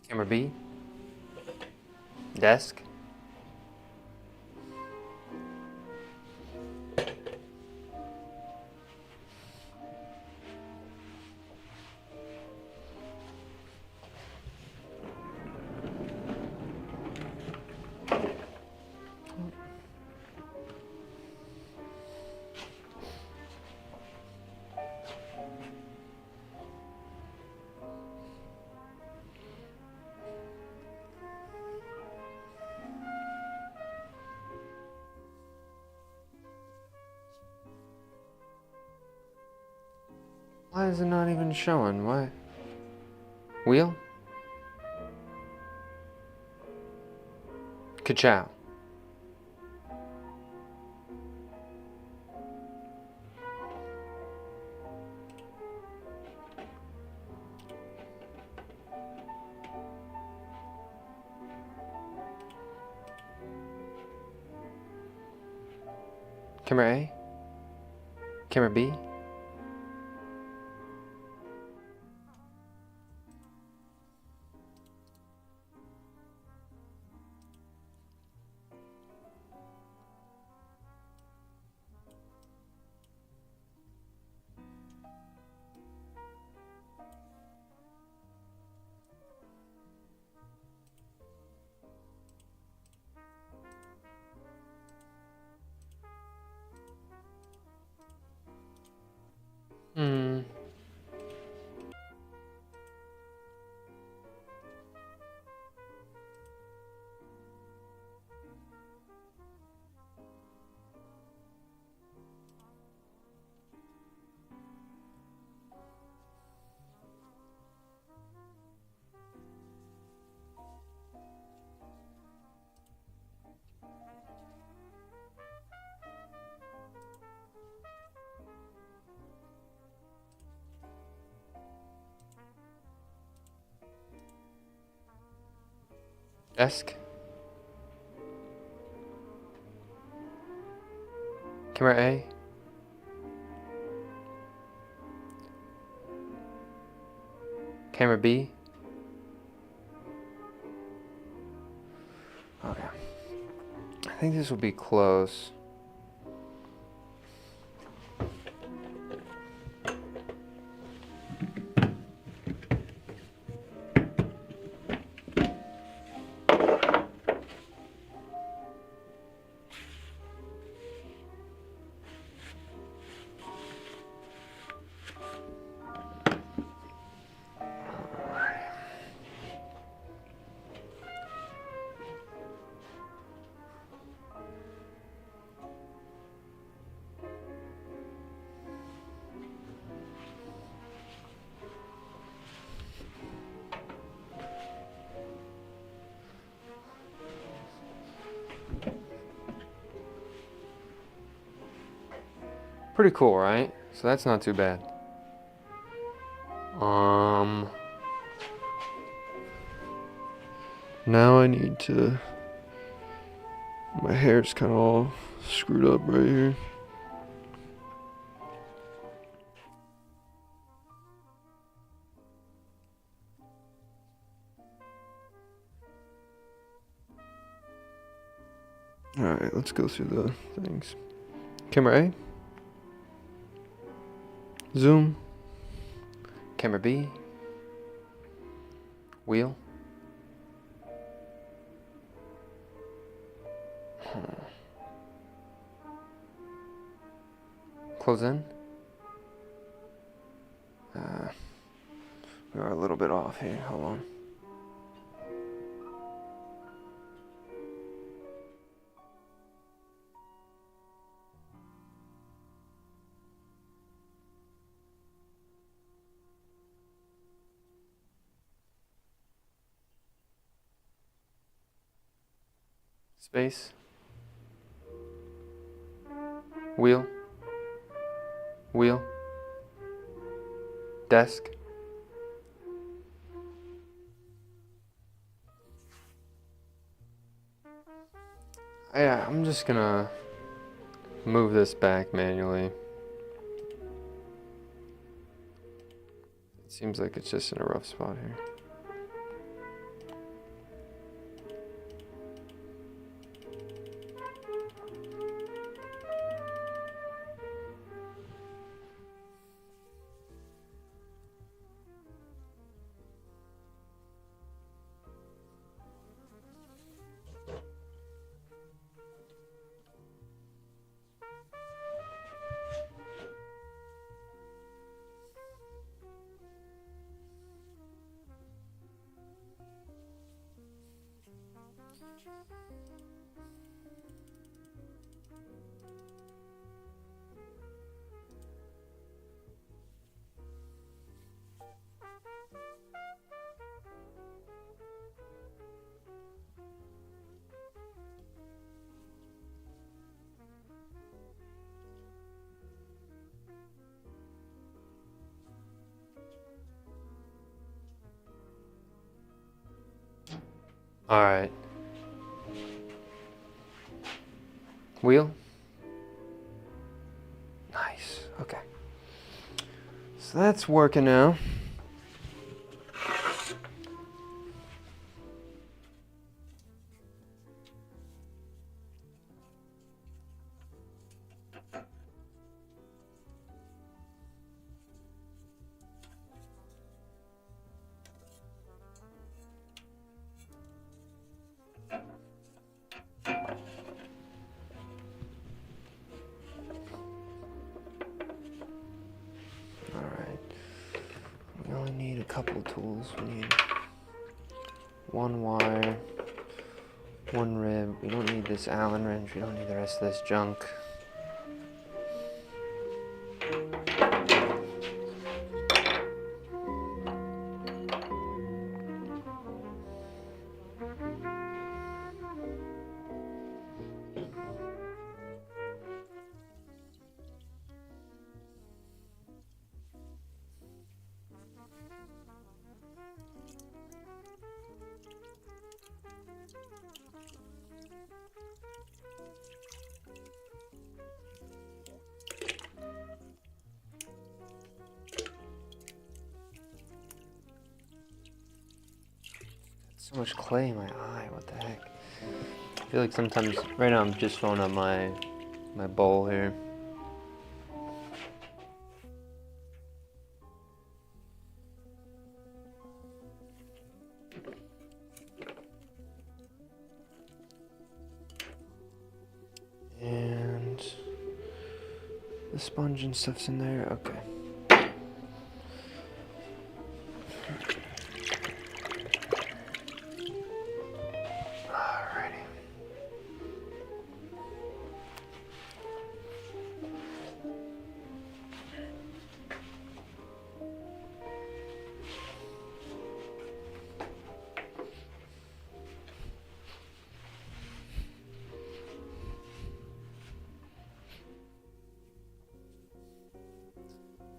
Camera B. Desk. Why is it not even showing? Why? Wheel? Ka-chow. Camera A. Camera B. Hmm. Desk. Camera A. Camera B. Okay. I think this will be close. Pretty cool, right? So that's not too bad. Now I need to. My hair's kind of all screwed up right here. Alright, let's go through the things. Camera A. Zoom. Camera B. Wheel. Close in. We are a little bit off here. Hold on. Space. Wheel. Wheel. Desk. Yeah, I'm just gonna move this back manually. It seems like it's just in a rough spot here. All right. Wheel? Nice, okay. So that's working now. We only need a couple tools. We need one wire, one rib. We don't need this Allen wrench. We don't need the rest of this junk. So much clay in my eye, what the heck? I feel like sometimes, right now I'm just filling up my bowl here. And the sponge and stuff's in there, okay.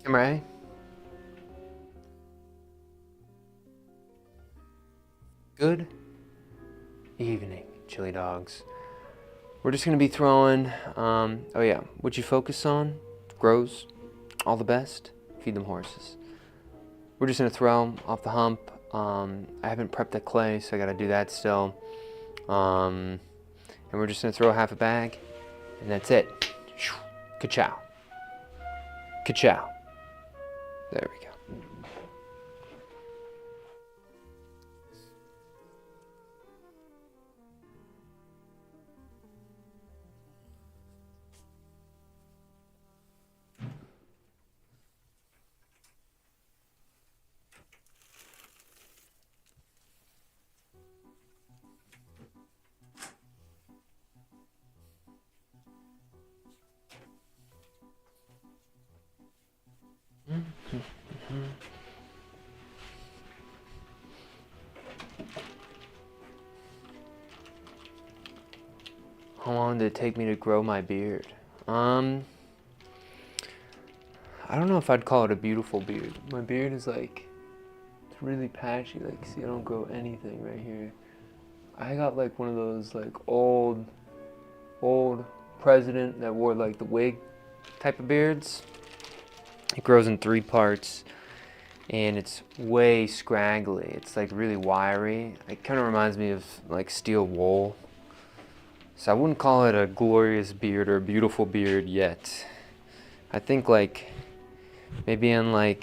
Camera A. Good evening, chili dogs. We're just gonna be throwing, oh yeah, what you focus on grows. All the best, feed them horses. We're just gonna throw off the hump. I haven't prepped the clay, so I gotta do that still. And we're just gonna throw half a bag, and that's it. Ka-chow. Ka-chow. There we go. How long did it take me to grow my beard? I don't know if I'd call it a beautiful beard. My beard is like, it's really patchy. Like, see, I don't grow anything right here. I got like one of those like old president that wore like the wig type of beards. It grows in 3 parts and it's way scraggly. It's like really wiry. It kind of reminds me of like steel wool. So I wouldn't call it a glorious beard or a beautiful beard yet. I think like maybe in like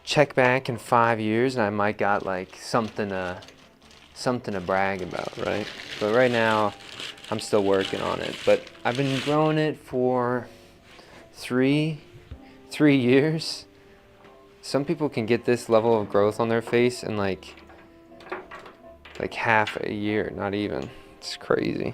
check back in 5 years and I might got like something to brag about, right? But right now I'm still working on it. But I've been growing it for 3 years. Some people can get this level of growth on their face in like half a year, not even. It's crazy.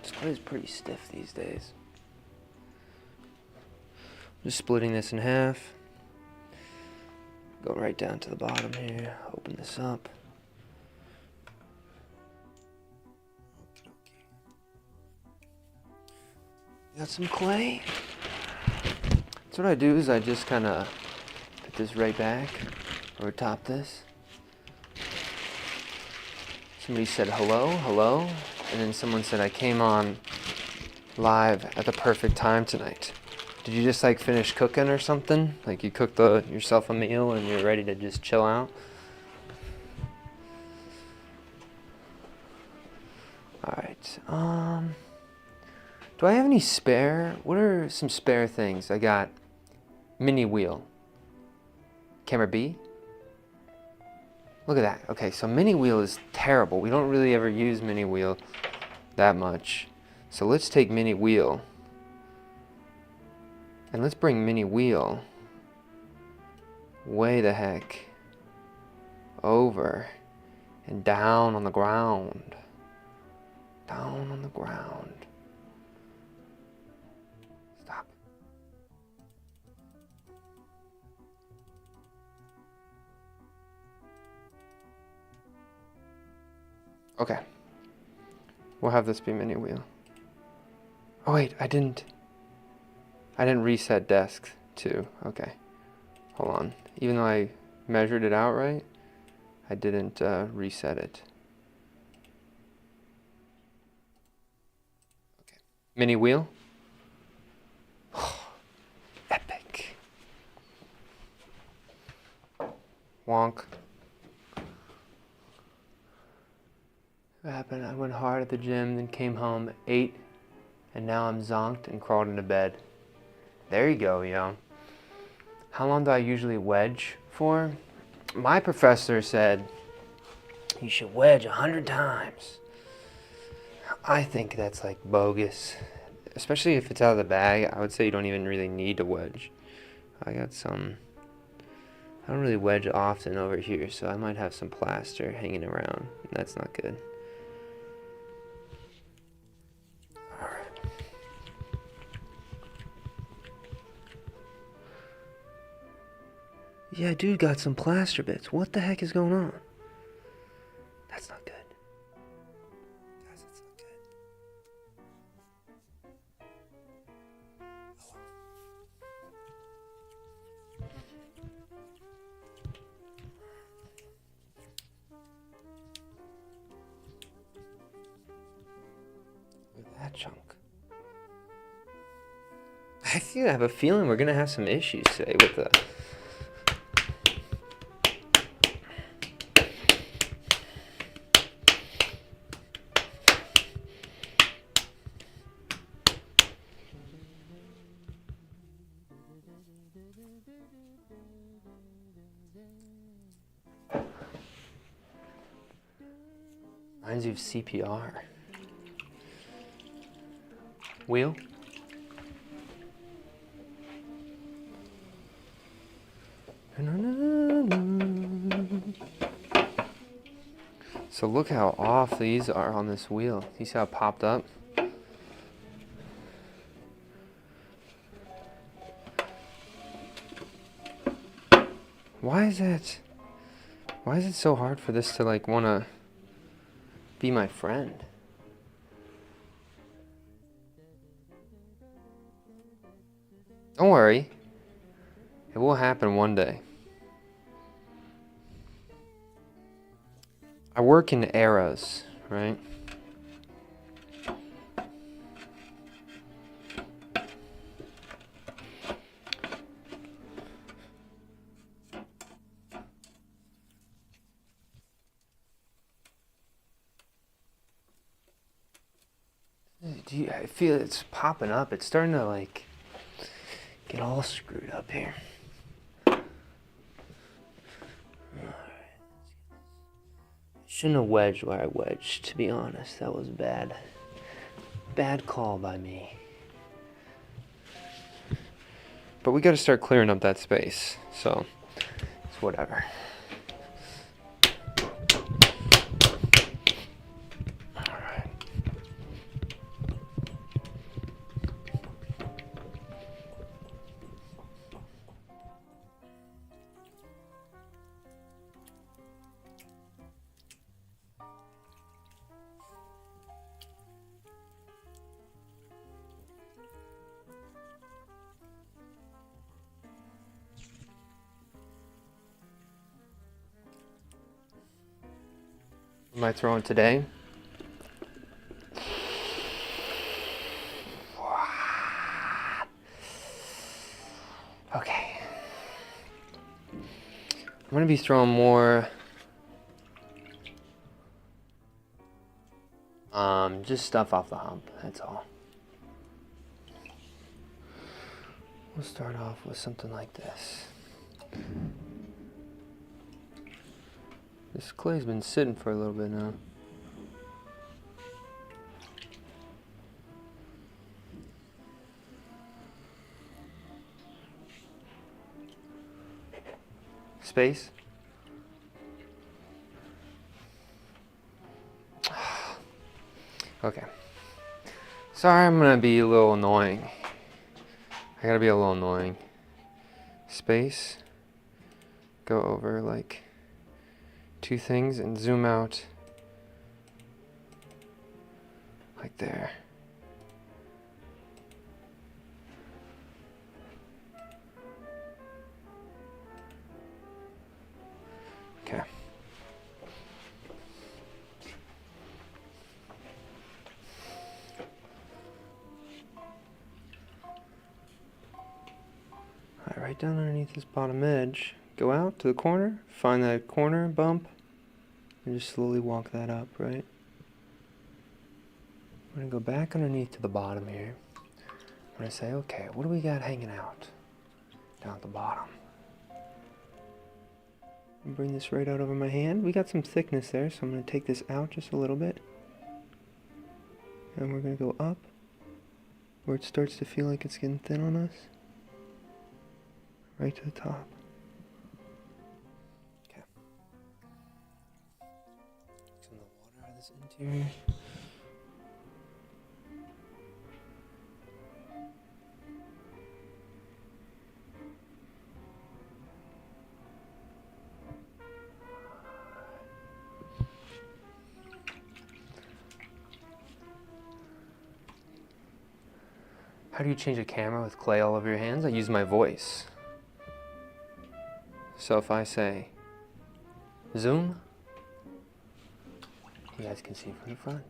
This clay is pretty stiff these days. Just splitting this in half. Go right down to the bottom here. Open this up. Got some clay. So what I do is I just kind of put this right back over top this. Somebody said hello, hello, and then someone said I came on live at the perfect time tonight. Did you just like finish cooking or something? Like you cooked yourself a meal and you're ready to just chill out? Alright, do I have any spare? What are some spare things? I got mini wheel. Camera B? Look at that. Okay, so mini wheel is terrible. We don't really ever use mini wheel that much. So let's take mini wheel. And let's bring mini wheel way the heck over and down on the ground. Down on the ground. Stop. Okay. We'll have this be mini wheel. Oh wait, I didn't reset desk too. Okay. Hold on. Even though I measured it out right, I didn't reset it. Okay. Mini wheel. Epic. Wonk. What happened? I went hard at the gym, then came home, ate, and now I'm zonked and crawled into bed. There you go, yo. How long do I usually wedge for? My professor said you should wedge 100 times. I think that's like bogus. Especially if it's out of the bag, I would say you don't even really need to wedge. I don't really wedge often over here, so I might have some plaster hanging around. That's not good. Yeah, dude got some plaster bits. What the heck is going on? That's not good. Guys, that's not good. Look at that chunk. I have a feeling we're gonna have some issues today with the... Reminds you of CPR. Wheel? So look how off these are on this wheel. You see how it popped up? Why is it so hard for this to like wanna be my friend? Don't worry. It will happen one day. I work in eras, right? I feel it's popping up. It's starting to like get all screwed up here. Shouldn't have wedged where I wedged, to be honest. That was bad. Bad call by me. But we gotta start clearing up that space, so it's whatever. Alright. What am I throwing today? Okay. I'm gonna be throwing more just stuff off the hump, that's all. We'll start off with something like this. This clay's been sitting for a little bit now. Space. Okay. Sorry, I'm gonna be a little annoying. I gotta be a little annoying. Space. Go over like 2 things and zoom out like there. Okay. Alright, right down underneath this bottom edge. Go out to the corner, find that corner bump, and just slowly walk that up, right? I'm gonna go back underneath to the bottom here. I'm gonna say, okay, what do we got hanging out down at the bottom? And bring this right out over my hand. We got some thickness there, so I'm gonna take this out just a little bit. And we're gonna go up where it starts to feel like it's getting thin on us. Right to the top. Okay. Some of the water out of this interior. How do you change a camera with clay all over your hands? I use my voice. So if I say, zoom, you guys can see from the front.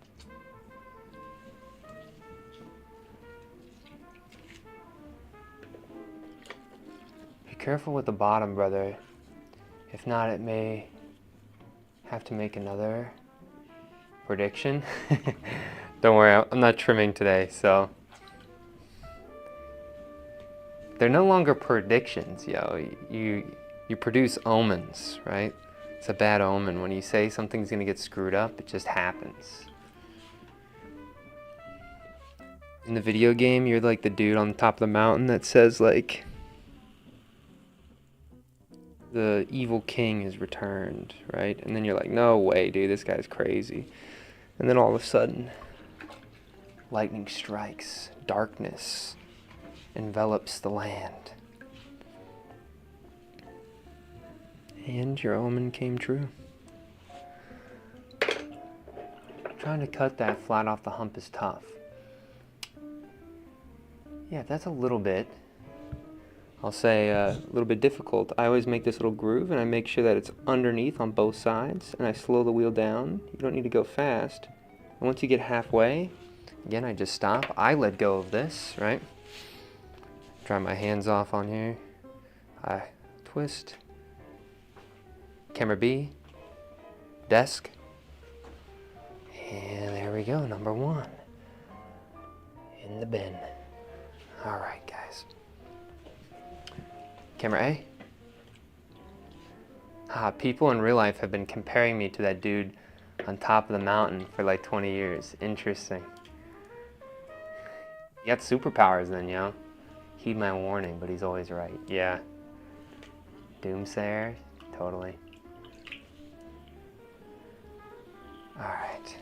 Be careful with the bottom, brother. If not, it may have to make another prediction. Don't worry, I'm not trimming today, so. They're no longer predictions, yo. You produce omens, right? It's a bad omen. When you say something's gonna get screwed up, it just happens. In the video game, you're like the dude on top of the mountain that says like, the evil king is returned, right? And then you're like, no way, dude, this guy's crazy. And then all of a sudden, lightning strikes, darkness envelops the land. And your omen came true. Trying to cut that flat off the hump is tough. Yeah, that's a little bit, I'll say a little bit difficult. I always make this little groove and I make sure that it's underneath on both sides and I slow the wheel down. You don't need to go fast. And once you get halfway, again, I just stop. I let go of this, right? Dry my hands off on here. I twist. Camera B. Desk. And there we go, number 1. In the bin. All right, guys. Camera A. People in real life have been comparing me to that dude on top of the mountain for like 20 years. Interesting. You got superpowers then, yo. Heed my warning, but he's always right. Yeah. Doomsayer, totally. All right.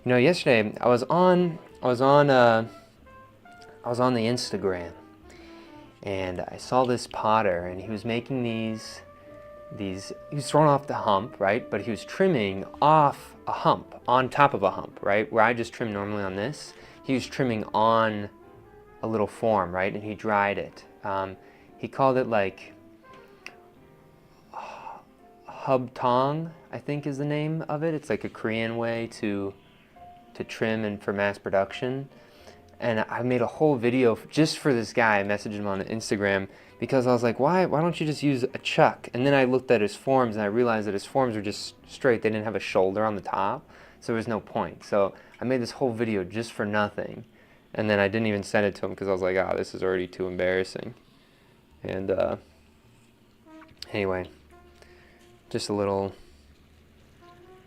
You know, yesterday I was on the Instagram, and I saw this potter, and he was making these. He was throwing off the hump, right? But he was trimming off a hump, on top of a hump, right? Where I just trim normally on this, he was trimming on a little form, right? And he dried it. He called it like hub tong, I think is the name of it. It's like a Korean way to trim and for mass production. And I made a whole video just for this guy. I messaged him on Instagram because I was like, why don't you just use a chuck? And then I looked at his forms and I realized that his forms were just straight. They didn't have a shoulder on the top, so there was no point. So I made this whole video just for nothing. And then I didn't even send it to him because I was like, oh, this is already too embarrassing. And anyway, just a little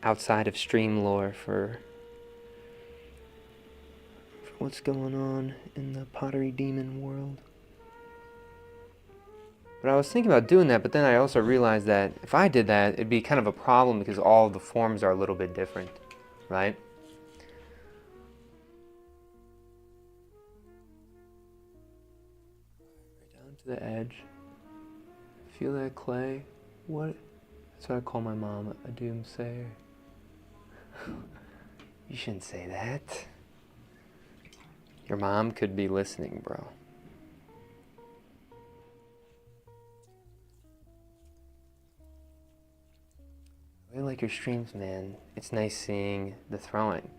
outside of stream lore for what's going on in the Pottery Demon world. But I was thinking about doing that, but then I also realized that if I did that, it'd be kind of a problem because all of the forms are a little bit different, right? Right down to the edge. Feel that clay? What? That's what I call my mom, a doomsayer. You shouldn't say that. Your mom could be listening, bro. I really like your streams, man. It's nice seeing the throwing.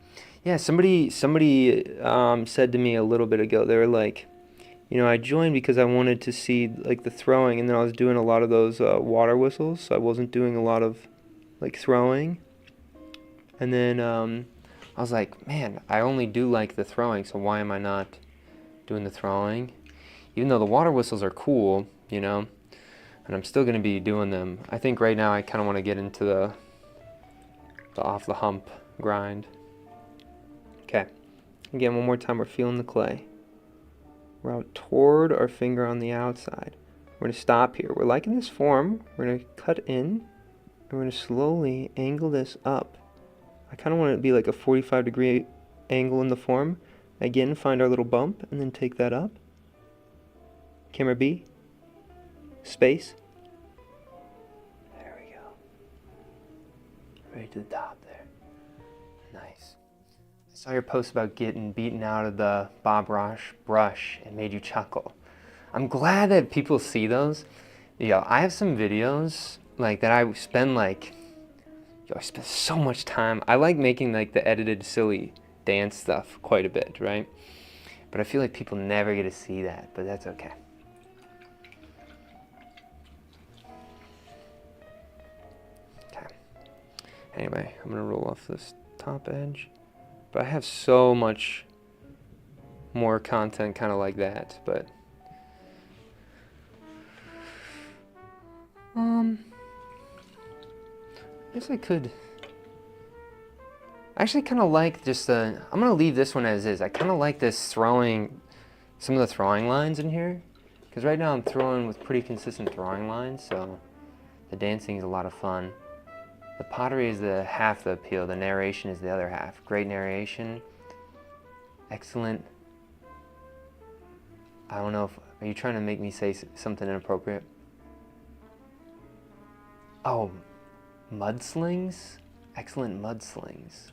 Yeah, somebody said to me a little bit ago, they were like, you know, I joined because I wanted to see like the throwing, and then I was doing a lot of those water whistles, so I wasn't doing a lot of like throwing. And then I was like, man, I only do like the throwing, so why am I not doing the throwing? Even though the water whistles are cool, you know, and I'm still going to be doing them. I think right now I kind of want to get into the off-the-hump grind. Okay, again, one more time, we're feeling the clay. We're out toward our finger on the outside. We're going to stop here. We're liking this form. We're going to cut in, and we're going to slowly angle this up. I kind of want it to be like a 45-degree angle in the form. Again, find our little bump, and then take that up. Camera B. Space. There we go. Right to the top there. Nice. I saw your post about getting beaten out of the Bob Ross brush and made you chuckle. I'm glad that people see those. Yeah, I have some videos like that I spend like, I spend so much time. I like making like the edited silly dance stuff quite a bit, right? But I feel like people never get to see that, but that's okay. Okay. Anyway, I'm gonna roll off this top edge. But I have so much more content kind of like that, but I guess I could I actually kind of like just the, I'm gonna leave this one as is. I kind of like this throwing, some of the throwing lines in here, because right now I'm throwing with pretty consistent throwing lines, so the dancing is a lot of fun. The pottery is the half the appeal, the narration is the other half. Great narration, excellent. I don't know if, are you trying to make me say something inappropriate? Oh, mudslings? Excellent mudslings.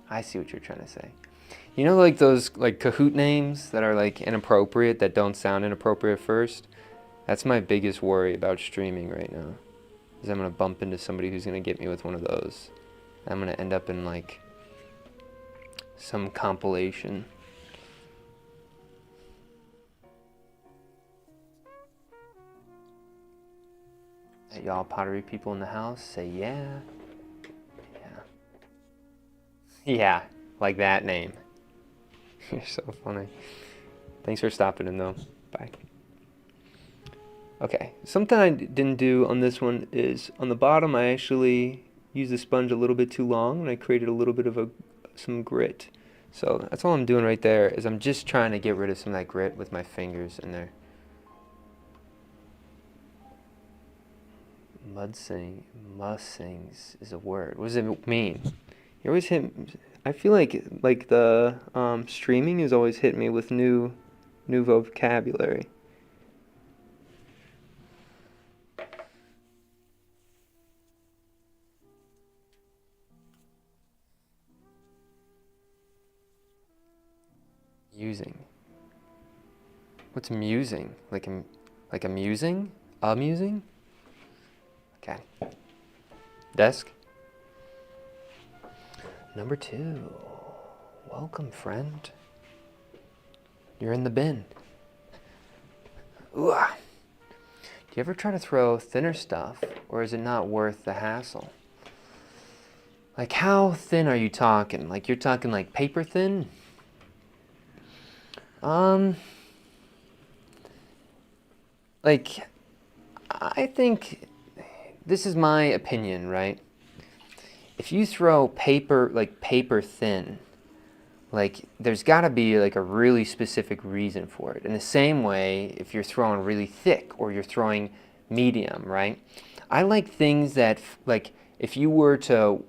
I see what you're trying to say. You know, like those like Kahoot names that are like inappropriate, that don't sound inappropriate at first? That's my biggest worry about streaming right now. Is I'm gonna bump into somebody who's gonna get me with one of those. I'm gonna end up in like some compilation. Y'all pottery people in the house, say yeah. Yeah. Yeah, like that name. You're so funny. Thanks for stopping in though. Bye. Okay, something I didn't do on this one is on the bottom I actually used the sponge a little bit too long and I created a little bit of some grit. So that's all I'm doing right there, is I'm just trying to get rid of some of that grit with my fingers in there. Mudsings is a word. What does it mean? You always hit, I feel like the streaming is always hitting me with new vocabulary. Musing. What's musing? Like amusing? Amusing? Okay. Desk. Number 2. Welcome, friend. You're in the bin. Ooh. Do you ever try to throw thinner stuff, or is it not worth the hassle? Like, how thin are you talking? Like, you're talking like paper thin? Like, I think, this is my opinion, right? If you throw paper, like paper thin, like, there's gotta be like a really specific reason for it. In the same way, if you're throwing really thick or you're throwing medium, right? I like things that, like, if you were to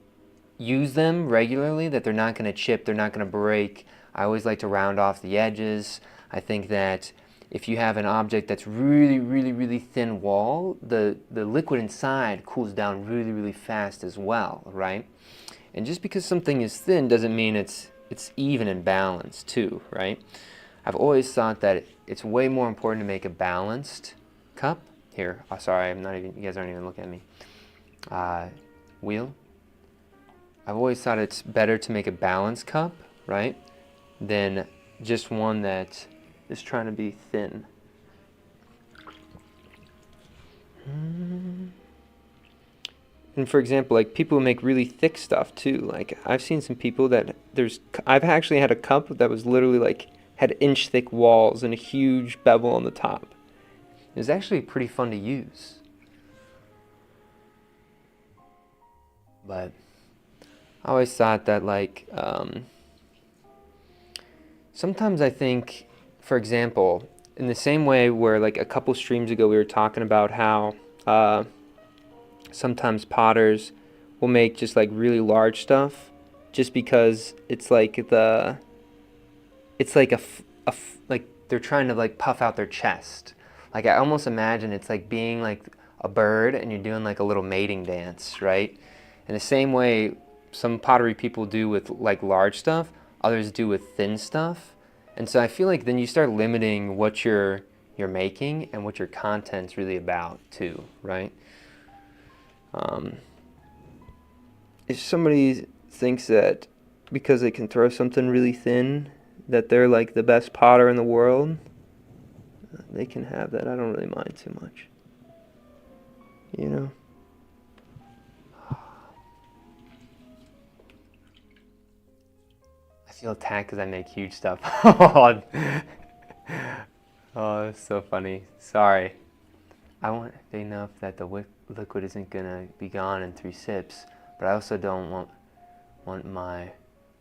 use them regularly, that they're not gonna chip, they're not gonna break. I always like to round off the edges. I think that if you have an object that's really thin wall, the liquid inside cools down really fast as well, right? And just because something is thin doesn't mean it's even and balanced too, right? I've always thought that it's way more important to make a balanced cup. Here, oh, sorry, you guys aren't even looking at me. Wheel. I've always thought it's better to make a balanced cup, right, than just one that is trying to be thin. And for example, like people who make really thick stuff too. Like I've seen some people that I've actually had a cup that was literally like had inch thick walls and a huge bevel on the top. It was actually pretty fun to use. But I always thought that like, sometimes I think, for example, in the same way where like a couple streams ago we were talking about how sometimes potters will make just like really large stuff just because it's like like they're trying to like puff out their chest. Like I almost imagine it's like being like a bird and you're doing like a little mating dance, right? In the same way some pottery people do with like large stuff, others do with thin stuff. And so I feel like then you start limiting what you're making and what your content's really about too, right? If somebody thinks that because they can throw something really thin that they're like the best potter in the world, they can have that. I don't really mind too much. You know? I feel attacked because I make huge stuff. Oh, that's so funny. Sorry. I want enough that the liquid isn't gonna be gone in 3 sips, but I also don't want my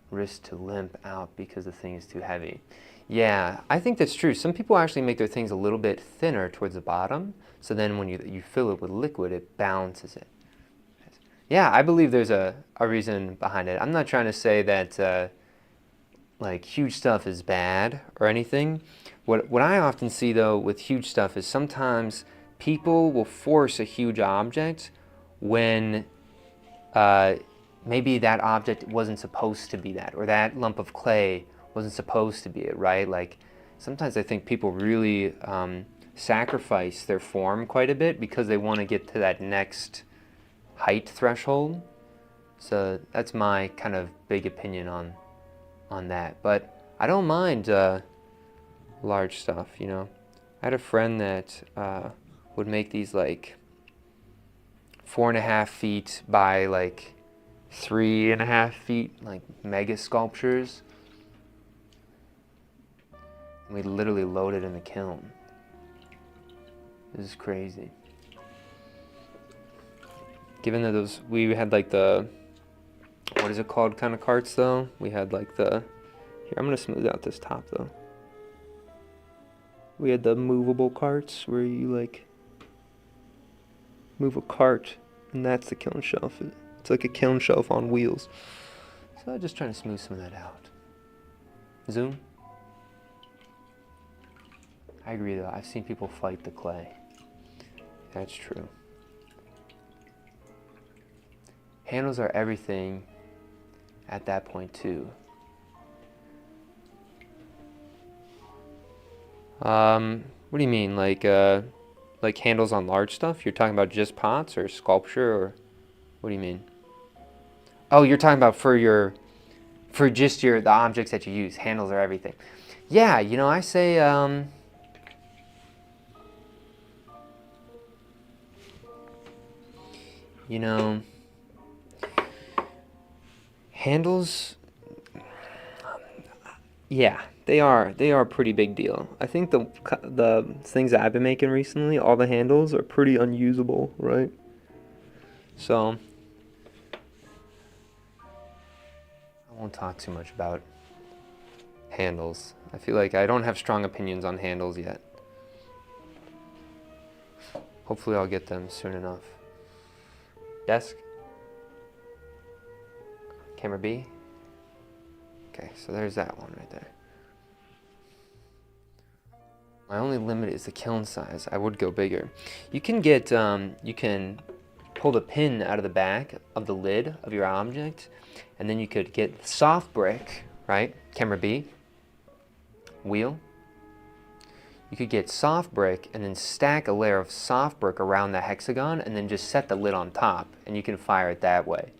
wrist to limp out because the thing is too heavy. Yeah, I think that's true. Some people actually make their things a little bit thinner towards the bottom, so then when you fill it with liquid, it balances it. Yeah, I believe there's a reason behind it. I'm not trying to say that like huge stuff is bad or anything. What I often see though with huge stuff is sometimes people will force a huge object when maybe that object wasn't supposed to be that, or that lump of clay wasn't supposed to be it, right? Like sometimes I think people really sacrifice their form quite a bit because they want to get to that next height threshold. So that's my kind of big opinion on that. But I don't mind large stuff, you know. I had a friend that would make these like 4.5 feet by like 3.5 feet, like mega sculptures. And we literally load it in the kiln. This is crazy. Given that we had like the, what is it called kind of carts though? We had like the, here I'm gonna smooth out this top though. We had the movable carts where you like move a cart and that's the kiln shelf. It's like a kiln shelf on wheels. So I'm just trying to smooth some of that out. Zoom. I agree though, I've seen people fight the clay. That's true. Handles are everything at that point too. What do you mean, like handles on large stuff? You're talking about just pots or sculpture or? What do you mean? Oh, you're talking about for just the objects that you use. Handles are everything. Yeah, you know, I say, you know, handles, yeah, they are a pretty big deal. I think the things that I've been making recently, all the handles are pretty unusable, right? So I won't talk too much about handles. I feel like I don't have strong opinions on handles yet. Hopefully I'll get them soon enough. Desk? Camera B? Okay, so there's that one right there. My only limit is the kiln size. I would go bigger. You can get, you can pull the pin out of the back of the lid of your object, and then you could get soft brick, right? Camera B, wheel. You could get soft brick and then stack a layer of soft brick around the hexagon and then just set the lid on top, and you can fire it that way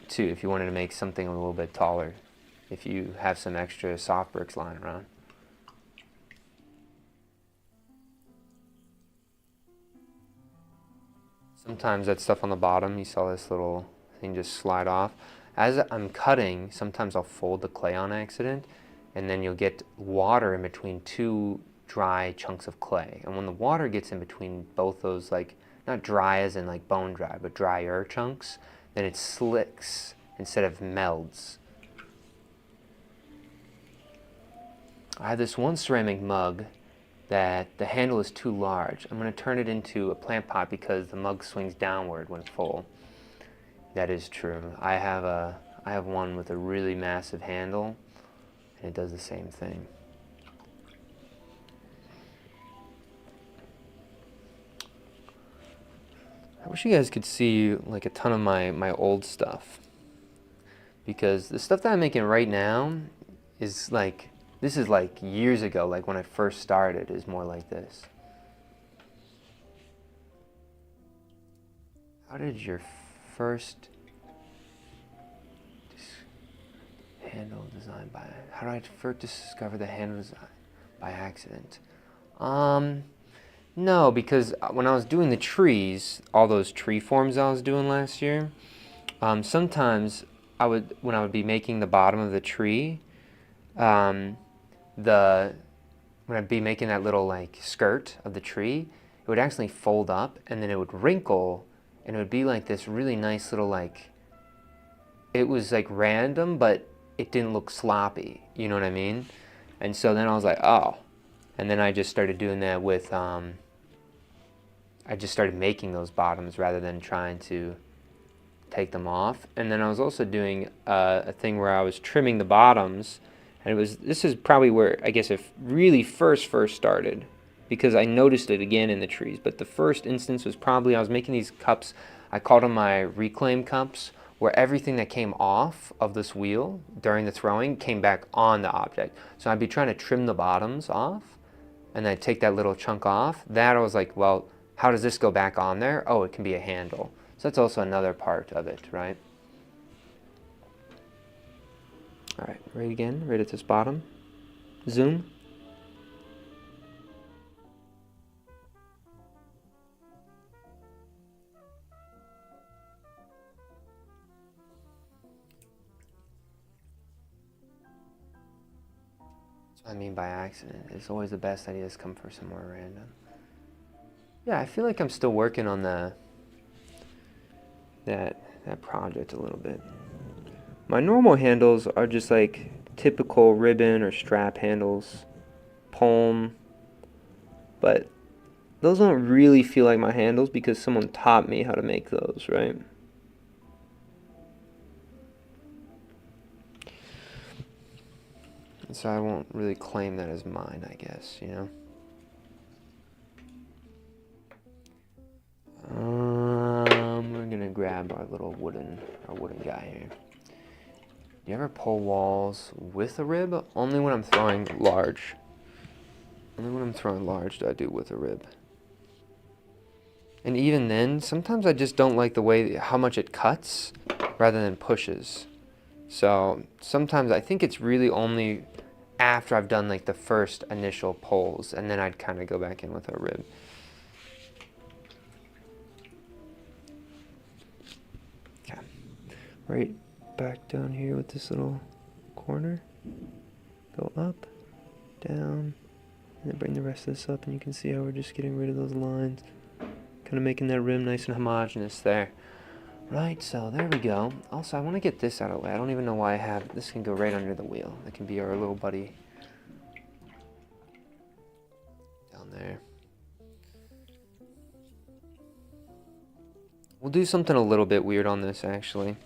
too if you wanted to make something a little bit taller, if you have some extra soft bricks lying around. Sometimes that stuff on the bottom, you saw this little thing just slide off. As I'm cutting, sometimes I'll fold the clay on accident, and then you'll get water in between two dry chunks of clay. And when the water gets in between both those, like, not dry as in like bone dry, but drier chunks, then it slicks instead of melds. I have this one ceramic mug that the handle is too large. I'm going to turn it into a plant pot because the mug swings downward when full. That is true. I have one with a really massive handle, and it does the same thing. I wish you guys could see like a ton of my old stuff, because the stuff that I'm making right now is like, this is like years ago, like when I first started, is more like this. How did your first handle design by, how did I first discover the handle design by accident? No, because when I was doing the trees, all those tree forms I was doing last year, sometimes when I would be making the bottom of the tree, when I'd be making that little like skirt of the tree, it would actually fold up and then it would wrinkle, and it would be like this really nice little, like, it was like random, but it didn't look sloppy, you know what I mean? And so then I was like, oh. And then I just started doing that with, I just started making those bottoms rather than trying to take them off. And then I was also doing a thing where I was trimming the bottoms, and this is probably where I guess it really first started, because I noticed it again in the trees. But the first instance was probably I was making these cups, I called them my reclaim cups, where everything that came off of this wheel during the throwing came back on the object. So I'd be trying to trim the bottoms off, and then I'd take that little chunk off. That I was like, well, how does this go back on there? Oh, it can be a handle. So that's also another part of it, right? All right, right again, right at this bottom. Zoom. That's what I mean by accident. It's always the best ideas come from somewhere random. Yeah, I feel like I'm still working on that project a little bit. My normal handles are just like typical ribbon or strap handles, palm, but those don't really feel like my handles because someone taught me how to make those, right? And so I won't really claim that as mine, I guess, you know? We're gonna grab our little wooden guy here. Do you ever pull walls with a rib? Only when I'm throwing large. Only when I'm throwing large do I do with a rib. And even then, sometimes I just don't like the way, how much it cuts rather than pushes. So sometimes I think it's really only after I've done like the first initial pulls, and then I'd kind of go back in with a rib. Okay, right back down here with this little corner. Go up, down, and then bring the rest of this up, and you can see how we're just getting rid of those lines. Kind of making that rim nice and homogeneous there. Right, so there we go. Also, I want to get this out of the way. I don't even know why I have, this can go right under the wheel. It can be our little buddy down there. We'll do something a little bit weird on this, actually.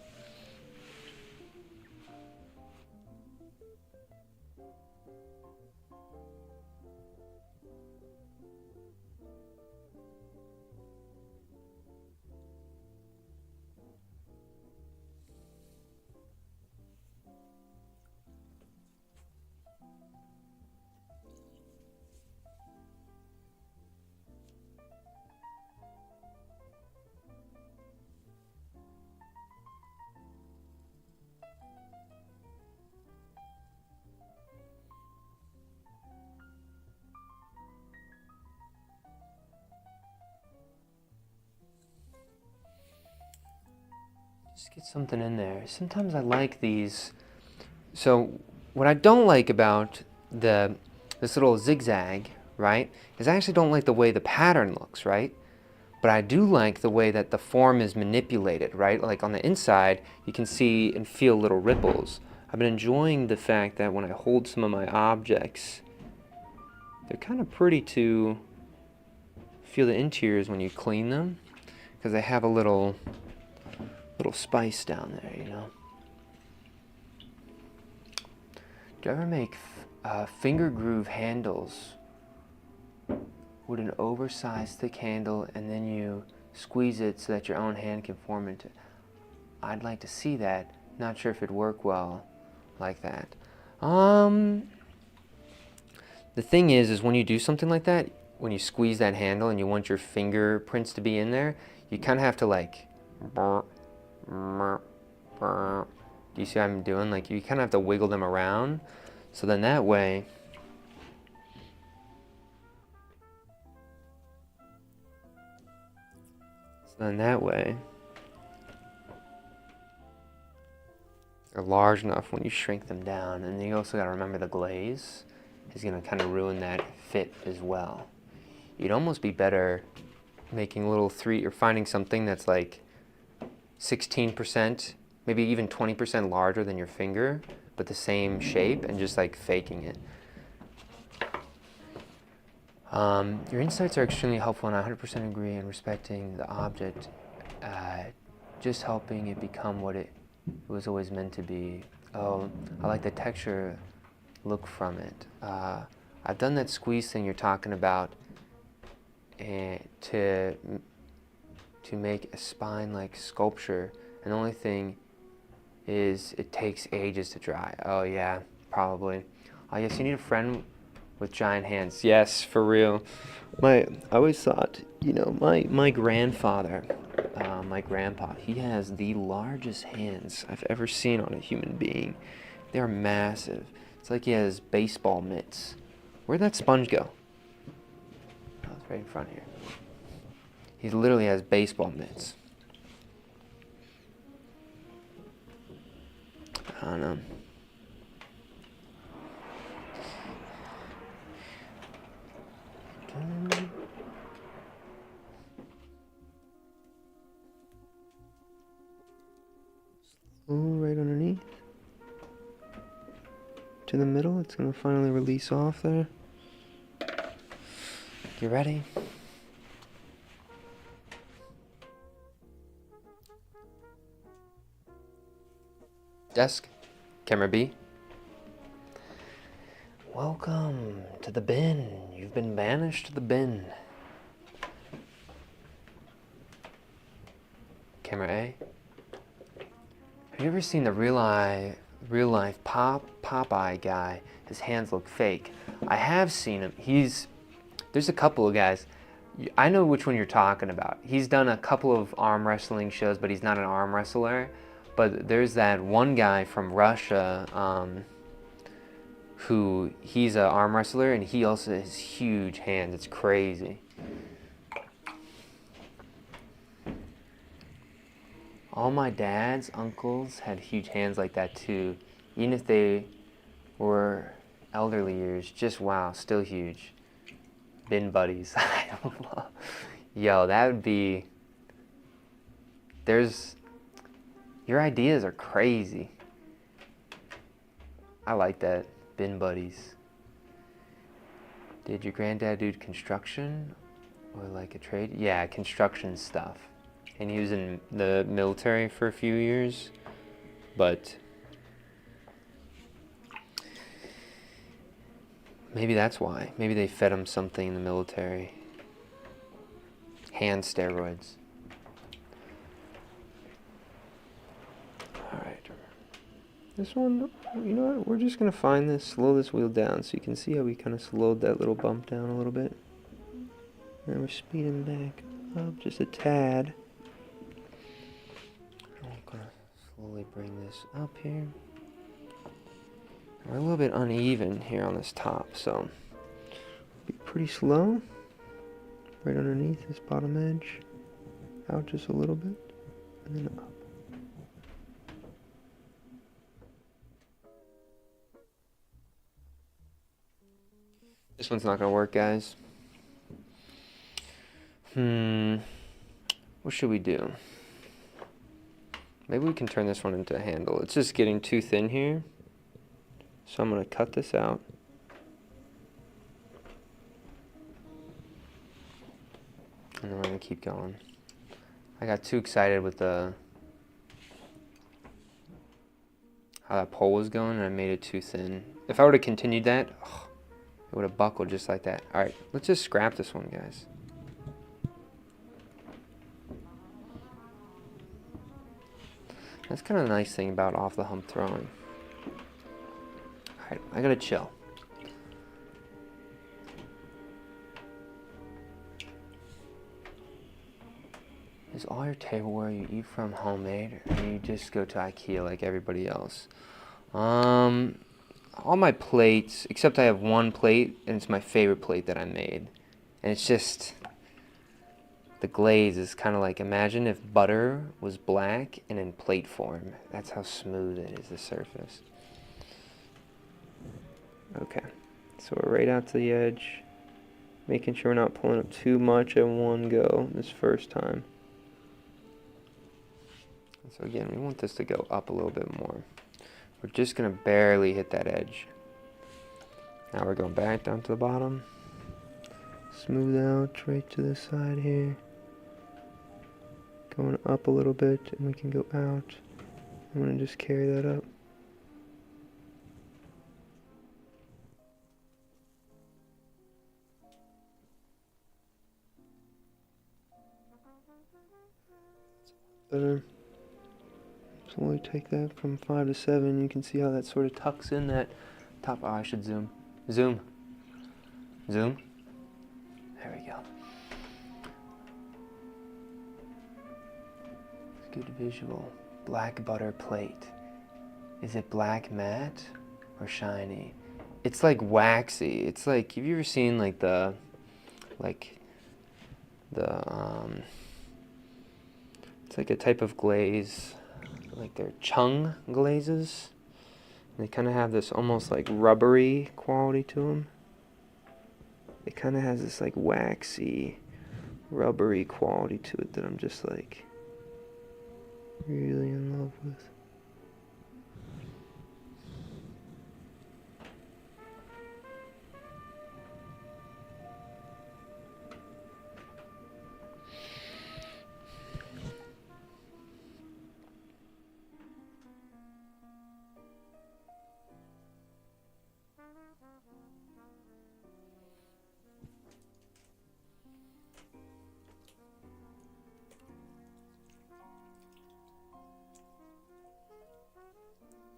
Just get something in there. Sometimes I like these. So what I don't like about this little zigzag, right, is I actually don't like the way the pattern looks, right? But I do like the way that the form is manipulated, right? Like on the inside, you can see and feel little ripples. I've been enjoying the fact that when I hold some of my objects, they're kind of pretty to feel the interiors when you clean them, because they have a little spice down there, you know. Do you ever make finger groove handles with an oversized thick handle, and then you squeeze it so that your own hand can form into it? I'd like to see that. Not sure if it'd work well like that. The thing is when you do something like that, when you squeeze that handle and you want your fingerprints to be in there, you kind of have to like, do you see what I'm doing? Like you kind of have to wiggle them around. So then that way, they're large enough when you shrink them down. And then you also got to remember the glaze is going to kind of ruin that fit as well. You'd almost be better making little or finding something that's like 16%, maybe even 20% larger than your finger, but the same shape, and just like faking it. Your insights are extremely helpful, and I 100% agree in respecting the object, just helping it become what it was always meant to be. Oh, I like the texture look from it. I've done that squeeze thing you're talking about, and to make a spine-like sculpture, and the only thing is it takes ages to dry. Oh yeah, probably. Oh yes, you need a friend with giant hands. Yes, for real. I always thought, you know, my grandfather, my grandpa, he has the largest hands I've ever seen on a human being. They're massive. It's like he has baseball mitts. Where'd that sponge go? Oh, it's right in front here. He literally has baseball mitts. I don't know. Oh, right underneath. To the middle, it's going to finally release off there. You ready? Desk, camera B. Welcome to the bin. You've been banished to the bin. Camera A. Have you ever seen the real life Popeye guy? His hands look fake. I have seen him. There's a couple of guys. I know which one you're talking about. He's done a couple of arm wrestling shows, but he's not an arm wrestler. But there's that one guy from Russia who he's an arm wrestler, and he also has huge hands. It's crazy. All my dad's uncles had huge hands like that too, even if they were elderly years. Just wow, still huge. Bin buddies. Yo, that would be. Your ideas are crazy. I like that. Bin buddies. Did your granddad do construction or like a trade? Yeah, construction stuff. And he was in the military for a few years, but maybe that's why. Maybe they fed him something in the military. Hand steroids. All right. This one, you know what? We're just gonna find this, slow this wheel down so you can see how we kind of slowed that little bump down a little bit. And we're speeding back up just a tad. I'm gonna slowly bring this up here. We're a little bit uneven here on this top, so be pretty slow. Right underneath this bottom edge. Out just a little bit, and then up. This one's not gonna work, guys. What should we do? Maybe we can turn this one into a handle. It's just getting too thin here. So I'm gonna cut this out. And then we're gonna keep going. I got too excited with how that pole was going, and I made it too thin. If I would have continued that, it would have buckled just like that. All right, let's just scrap this one, guys. That's kind of a nice thing about off-the-hump throwing. All right, I gotta chill. Is all your tableware you eat from homemade, or you just go to IKEA like everybody else? All my plates, except I have one plate, and it's my favorite plate that I made. And it's just, the glaze is kind of like, imagine if butter was black and in plate form. That's how smooth it is, the surface. Okay, so we're right out to the edge, making sure we're not pulling up too much at one go this first time. So again, we want this to go up a little bit more. We're just gonna barely hit that edge. Now we're going back down to the bottom. Smooth out right to the side here. Going up a little bit, and we can go out. I'm gonna just carry that up. Better. Slowly take that from 5 to 7. You can see how that sort of tucks in that top. Oh, I should zoom. Zoom. Zoom. There we go. Good visual. Black butter plate. Is it black matte or shiny? It's like waxy. It's like, have you ever seen like it's like a type of glaze, like they're chung glazes. They kind of have this almost like rubbery quality to them. It kind of has this like waxy, rubbery quality to it that I'm just like really in love with.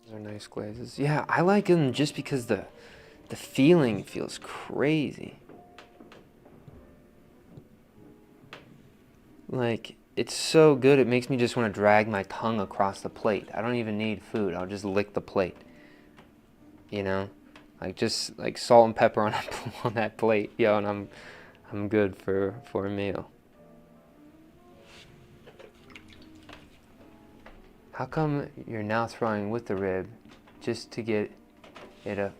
Those are nice glazes. Yeah, I like them just because the feeling feels crazy. like, it's so good, it makes me just want to drag my tongue across the plate. I don't even need food, I'll just lick the plate. You know? Like, just like salt and pepper on, on that plate, yo, and I'm good for a meal. How come you're now throwing with the rib just to get it a...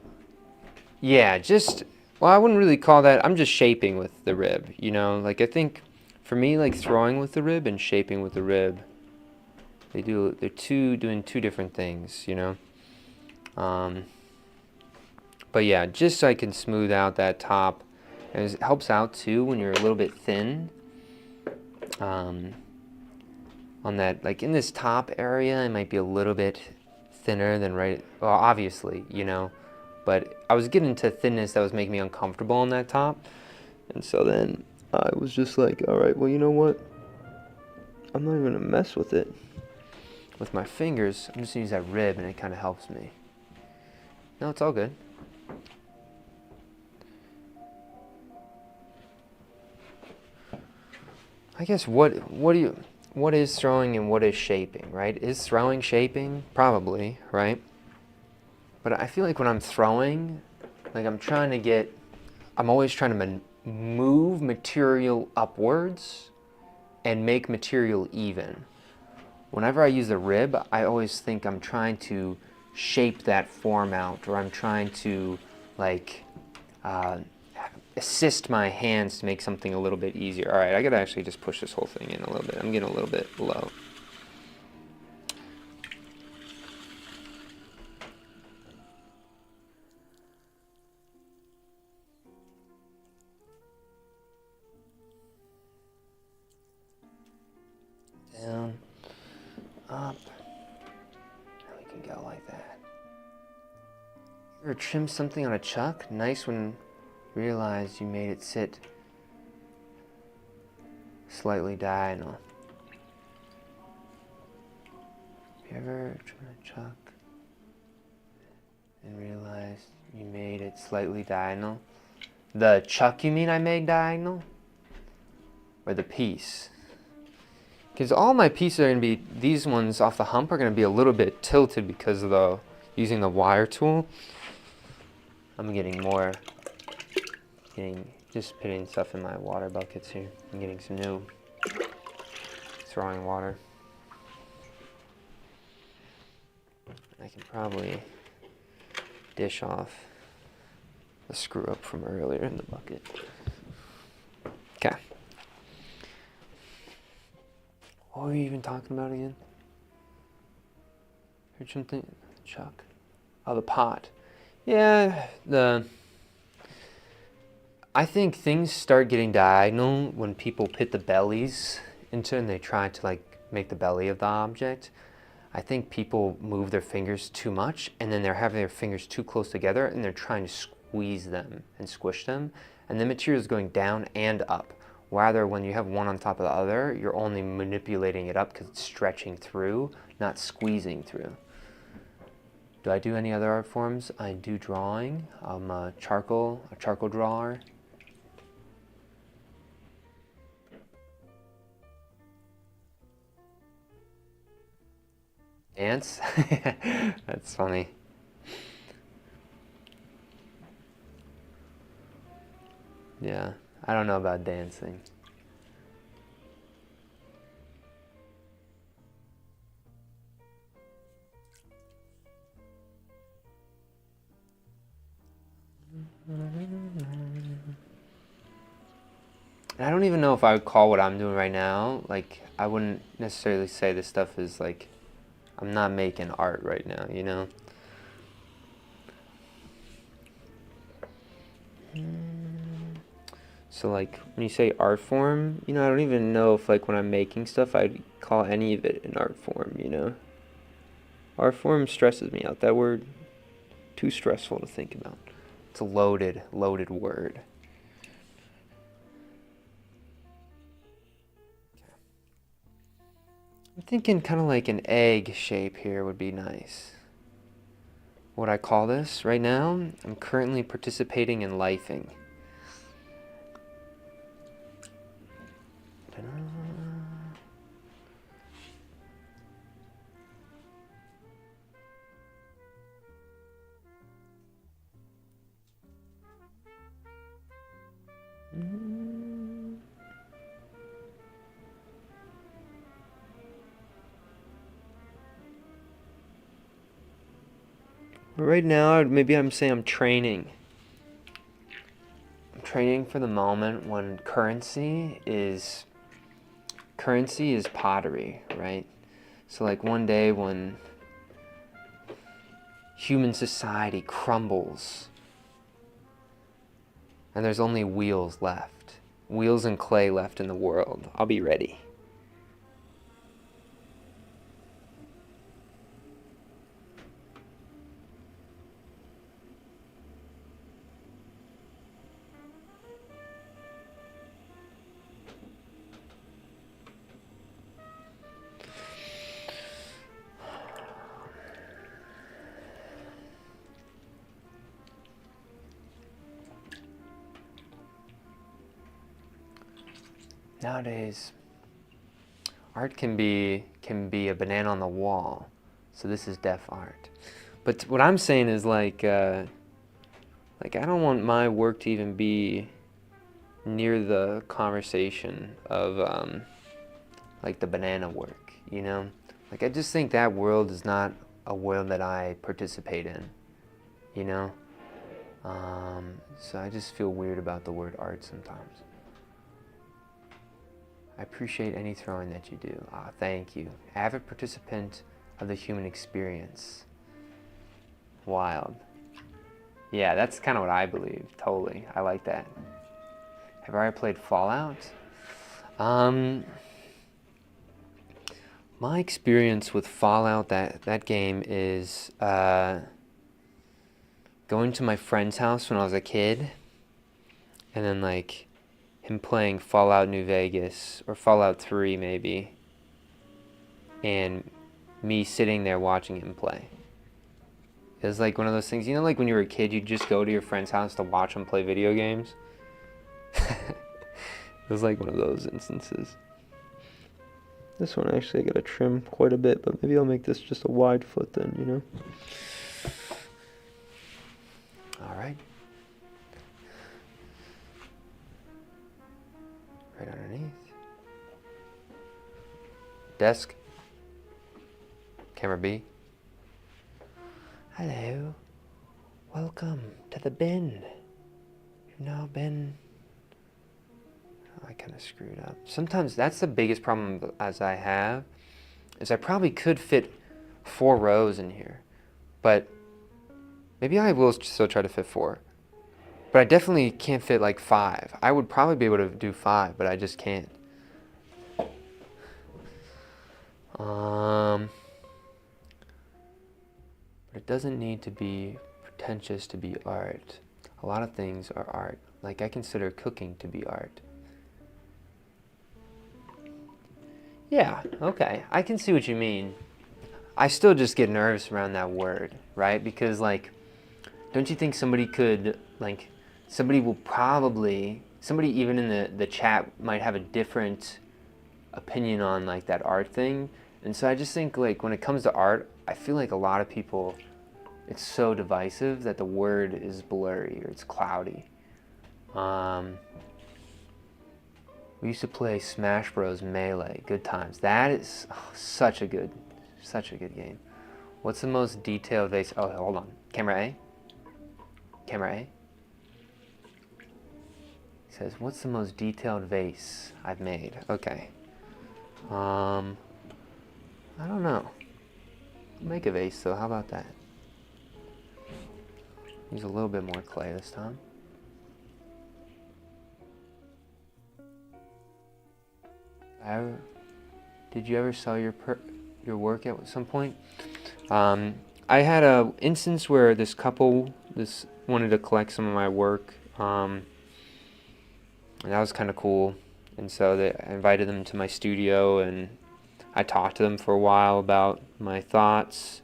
Yeah, just, well, I wouldn't really call that, I'm just shaping with the rib, you know? Like, I think, for me, like, throwing with the rib and shaping with the rib, they're doing two different things, you know? But yeah, just so I can smooth out that top. And it helps out, too, when you're a little bit thin. On that, like in this top area, it might be a little bit thinner than right, well, obviously, you know, but I was getting to thinness that was making me uncomfortable on that top. And so then I was just like, all right, well, you know what? I'm not even gonna mess with it. With my fingers, I'm just gonna use that rib and it kind of helps me. No, it's all good. I guess what is throwing and what is shaping, right? Is throwing shaping? Probably, right? But I feel like when I'm throwing, like I'm always trying to move material upwards and make material even. Whenever I use a rib, I always think I'm trying to shape that form out, or I'm trying to like assist my hands to make something a little bit easier. All right, I gotta actually just push this whole thing in a little bit. I'm getting a little bit low. Down, up, and we can go like that. You ever trim something on a chuck? Nice when you realize you made it sit slightly diagonal. You ever trim a chuck and realize you made it slightly diagonal? The chuck, you mean I made diagonal? Or the piece? Because all my pieces are going to be, these ones off the hump are going to be a little bit tilted because of using the wire tool. I'm just putting stuff in my water buckets here. I'm getting some new throwing water. I can probably dish off the screw up from earlier in the bucket. Okay. What were we even talking about again? Heard something? Chuck. Oh, the pot. Yeah, I think things start getting diagonal when people put the bellies into it and they try to like make the belly of the object. I think people move their fingers too much and then they're having their fingers too close together and they're trying to squeeze them and squish them, and the material is going down and up. Rather, when you have one on top of the other, you're only manipulating it up because it's stretching through, not squeezing through. Do I do any other art forms? I do drawing. I'm a charcoal drawer. Dance? That's funny. Yeah, I don't know about dancing. I don't even know if I would call what I'm doing right now, like, I wouldn't necessarily say this stuff is like, I'm not making art right now, you know? So like, when you say art form, you know, I don't even know if like when I'm making stuff, I'd call any of it an art form, you know? Art form stresses me out. That word, too stressful to think about. It's a loaded word. I'm thinking kind of like an egg shape here would be nice. What I call this right now, I'm currently participating in lifing. But right now, maybe I'm saying I'm training. I'm training for the moment when currency is pottery, right? So like one day when human society crumbles and there's only wheels left, wheels and clay left in the world, I'll be ready. Nowadays, art can be a banana on the wall. So this is deaf art. But what I'm saying is like I don't want my work to even be near the conversation of like the banana work, you know? Like I just think that world is not a world that I participate in, you know? So I just feel weird about the word art sometimes. I appreciate any throwing that you do. Thank you. Avid participant of the human experience. Wild. Yeah, that's kind of what I believe. Totally. I like that. Have I ever played Fallout? My experience with Fallout, that game is going to my friend's house when I was a kid, and then like him playing Fallout New Vegas or Fallout 3 maybe, and me sitting there watching him play. It was like one of those things, you know, like when you were a kid, you'd just go to your friend's house to watch him play video games. It was like one of those instances. This one actually I gotta trim quite a bit, but maybe I'll make this just a wide foot then, you know? All right. Right underneath. Desk. Camera B. Hello. Welcome to the bin. You've now been... I kind of screwed up. Sometimes that's the biggest problem as I have, is I probably could fit 4 rows in here, but maybe I will still try to fit 4. But I definitely can't fit like 5. I would probably be able to do 5, but I just can't. But it doesn't need to be pretentious to be art. A lot of things are art. Like I consider cooking to be art. Yeah, okay. I can see what you mean. I still just get nervous around that word, right? Because like, don't you think somebody could, like, somebody even in the chat might have a different opinion on like that art thing. And so I just think like when it comes to art, I feel like a lot of people, it's so divisive that the word is blurry or it's cloudy. We used to play Smash Bros. Melee, good times. That is such a good game. What's the most detailed vase? Oh, hold on. Camera A? Camera A? He says, what's the most detailed vase I've made? Okay. I don't know. I'll make a vase though, how about that? Use a little bit more clay this time. Did you ever sell your work at some point? I had a instance where this couple wanted to collect some of my work, and that was kind of cool. And so I invited them to my studio, and I talked to them for a while about my thoughts.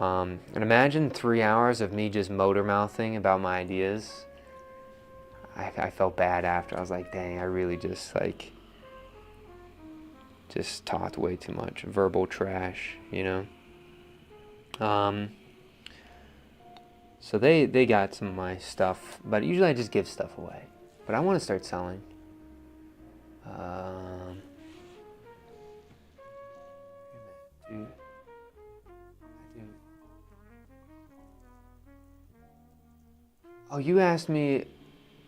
And imagine 3 hours of me just motor mouthing about my ideas. I felt bad after. I was like, dang, I really just talked way too much. Verbal trash, you know? So they got some of my stuff, but usually I just give stuff away. But I want to start selling. Oh, you asked me.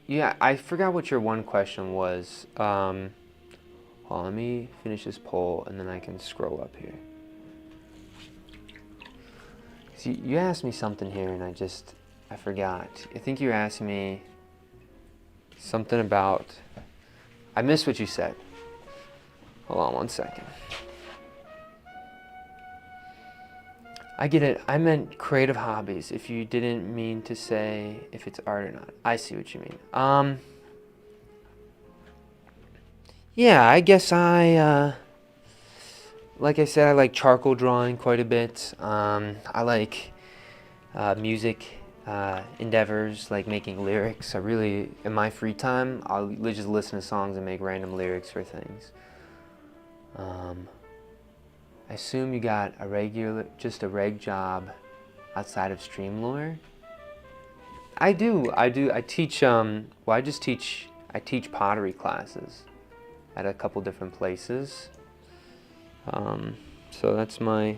Yeah, I forgot what your one question was. Hold on, let me finish this poll and then I can scroll up here. See, you asked me something here and I forgot. I think you asked me something about, I missed what you said. Hold on one second. I get it. I meant creative hobbies. If you didn't mean to say if it's art or not. I see what you mean. Yeah, I guess like I said, I like charcoal drawing quite a bit. I like music endeavors, like making lyrics. I really, in my free time, I'll just listen to songs and make random lyrics for things. I assume you got just a reg job outside of Streamlore. I do. I teach. I teach pottery classes at a couple different places. So that's my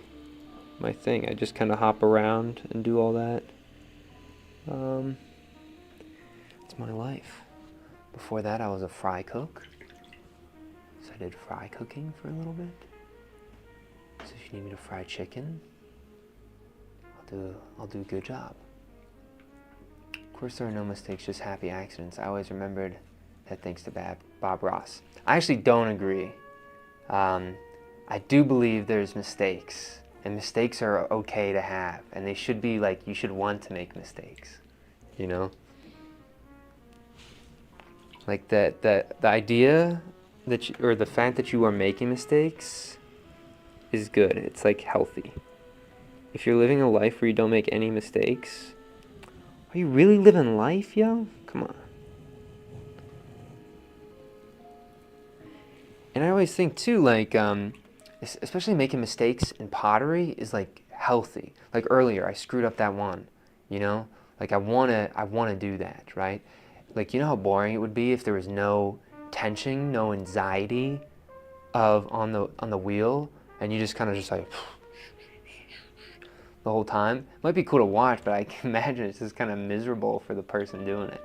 thing. I just kind of hop around and do all that. It's my life. Before that, I was a fry cook. So I did fry cooking for a little bit. So if you need me to fry chicken, I'll do a good job. Of course, there are no mistakes, just happy accidents. I always remembered that thanks to Bob Ross. I actually don't agree. I do believe there's mistakes, and mistakes are okay to have, and they should be like, you should want to make mistakes, you know? Like the idea that or the fact that you are making mistakes is good. It's like healthy. If you're living a life where you don't make any mistakes, are you really living life, yo? Come on. And I always think too, like, especially making mistakes in pottery is like healthy. Like earlier, I screwed up that one, you know? Like I wanna do that, right? Like, you know how boring it would be if there was no tension, no anxiety on the wheel, and you just kind of just like the whole time. It might be cool to watch, but I can imagine it's just kind of miserable for the person doing it.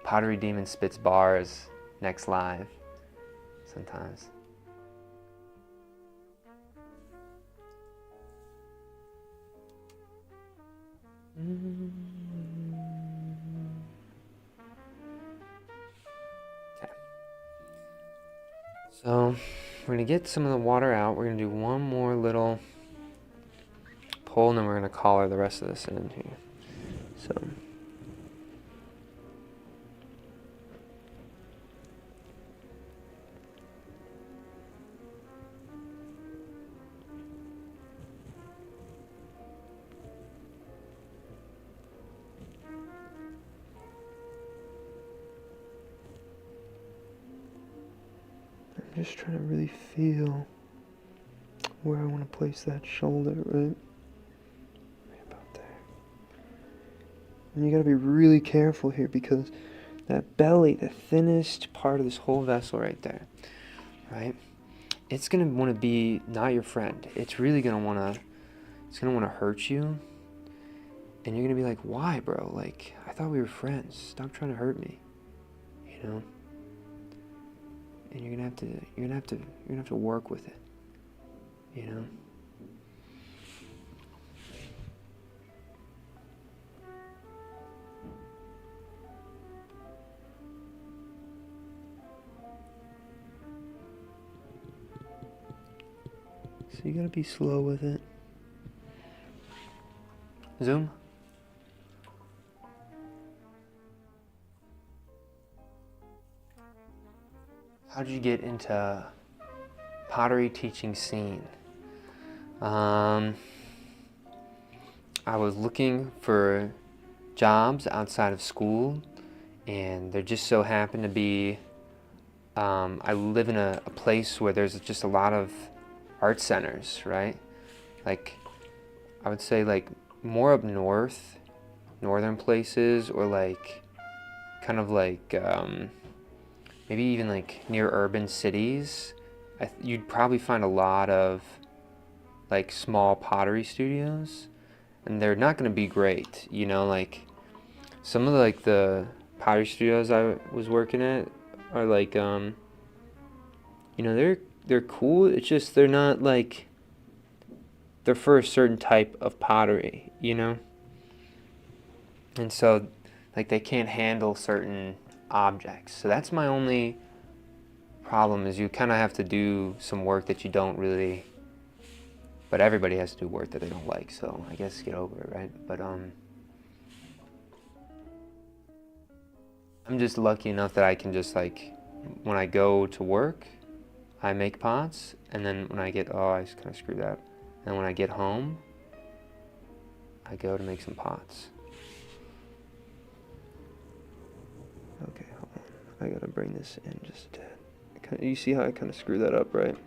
Pottery Demon spits bars next live sometimes. Okay. So we're gonna get some of the water out. We're gonna do one more little pull, and then we're gonna collar the rest of this in here. So. I'm just trying to really feel where I want to place that shoulder, right? Right about there. And you gotta be really careful here because that belly, the thinnest part of this whole vessel right there, right? It's gonna want to be not your friend. It's really gonna wanna hurt you. And you're gonna be like, why, bro? Like, I thought we were friends. Stop trying to hurt me. You know? And you're gonna have to work with it. You know? So you gotta be slow with it. Zoom. How did you get into pottery teaching scene? I was looking for jobs outside of school, and there just so happened to be, I live in a place where there's just a lot of art centers, right? Like, I would say like more up northern places, or like kind of like maybe even like near urban cities. You'd probably find a lot of like small pottery studios, and they're not going to be great, you know. Like some of the pottery studios I was working at are like, you know, they're cool. It's just they're not like, they're for a certain type of pottery, you know. And so like they can't handle certain objects. So that's my only problem, is you kind of have to do some work that you don't really, but everybody has to do work that they don't like, so I guess get over it, right? But I'm just lucky enough that I can just like, when I go to work, I make pots, and then when I get, oh, I just kind of screwed that up. And when I get home, I go to make some pots. Okay, hold on. I gotta bring this in just a tad. You see how I kind of screwed that up, right?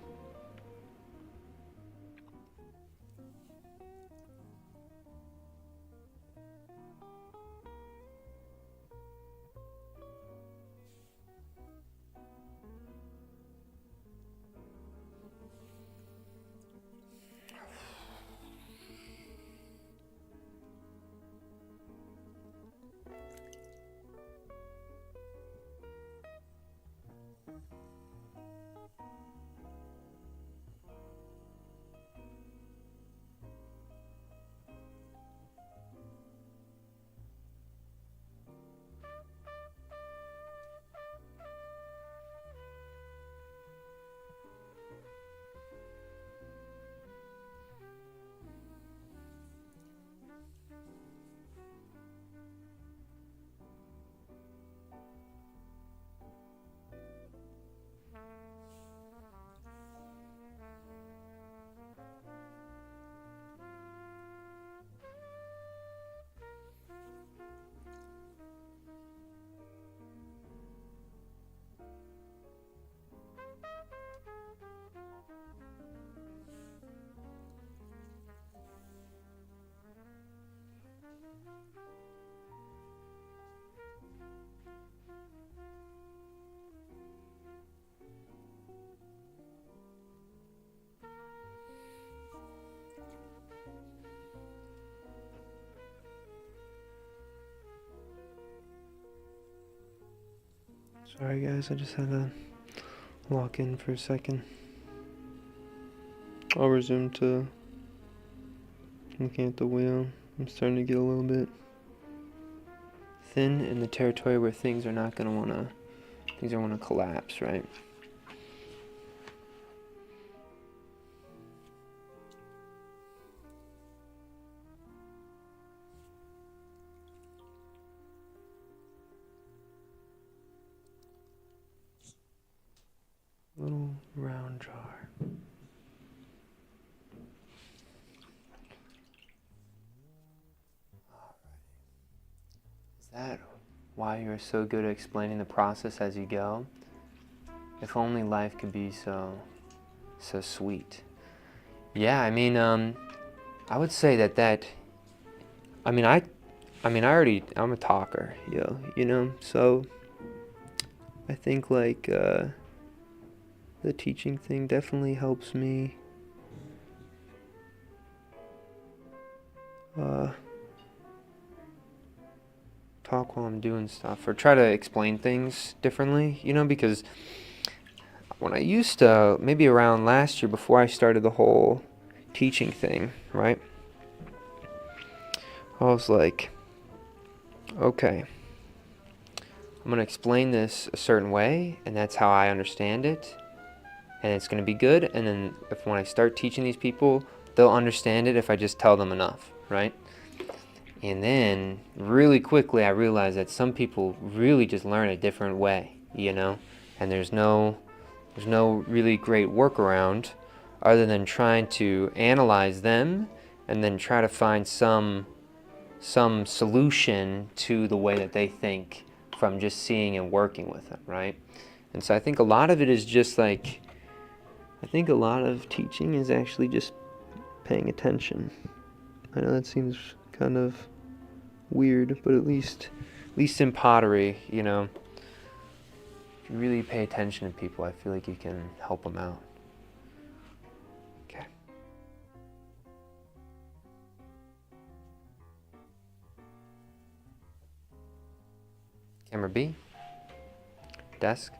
Sorry guys, I just had to lock in for a second. I'll resume to looking at the wheel. I'm starting to get a little bit thin in the territory where things are not gonna wanna, things are wanna collapse, right? Little round jar. Is that why you're so good at explaining the process as you go? If only life could be so sweet. Yeah, I mean, I would say that, I'm a talker, you know, so I think like, the teaching thing definitely helps me talk while I'm doing stuff, or try to explain things differently, you know, because when I used to, maybe around last year before I started the whole teaching thing, right, I was like, okay, I'm going to explain this a certain way, and that's how I understand it, and it's going to be good, and then when I start teaching these people, they'll understand it if I just tell them enough, right? And then really quickly I realized that some people really just learn a different way, you know, and there's no really great workaround other than trying to analyze them and then try to find some solution to the way that they think from just seeing and working with them, right? And so I think a lot of it is just like, I think a lot of teaching is actually just paying attention. I know that seems kind of weird, but at least in pottery, you know, if you really pay attention to people, I feel like you can help them out. Okay. desk.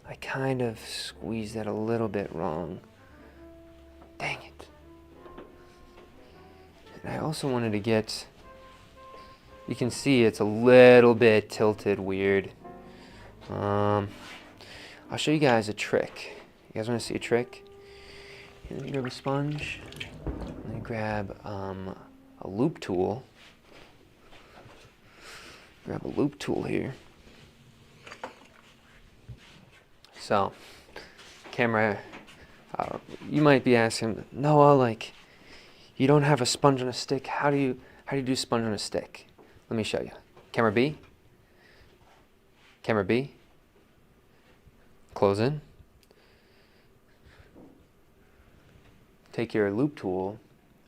I kind of squeezed that a little bit wrong. Dang it. And I also wanted to get, you can see it's a little bit tilted weird. I'll show you guys a trick. You guys want to see a trick? Here, let me grab a sponge. Let me grab a loop tool. Grab a loop tool here. So, camera, you might be asking, Noah, like, you don't have a sponge on a stick. How do you do sponge on a stick? Let me show you. Camera B. Camera B. Close in. Take your loop tool,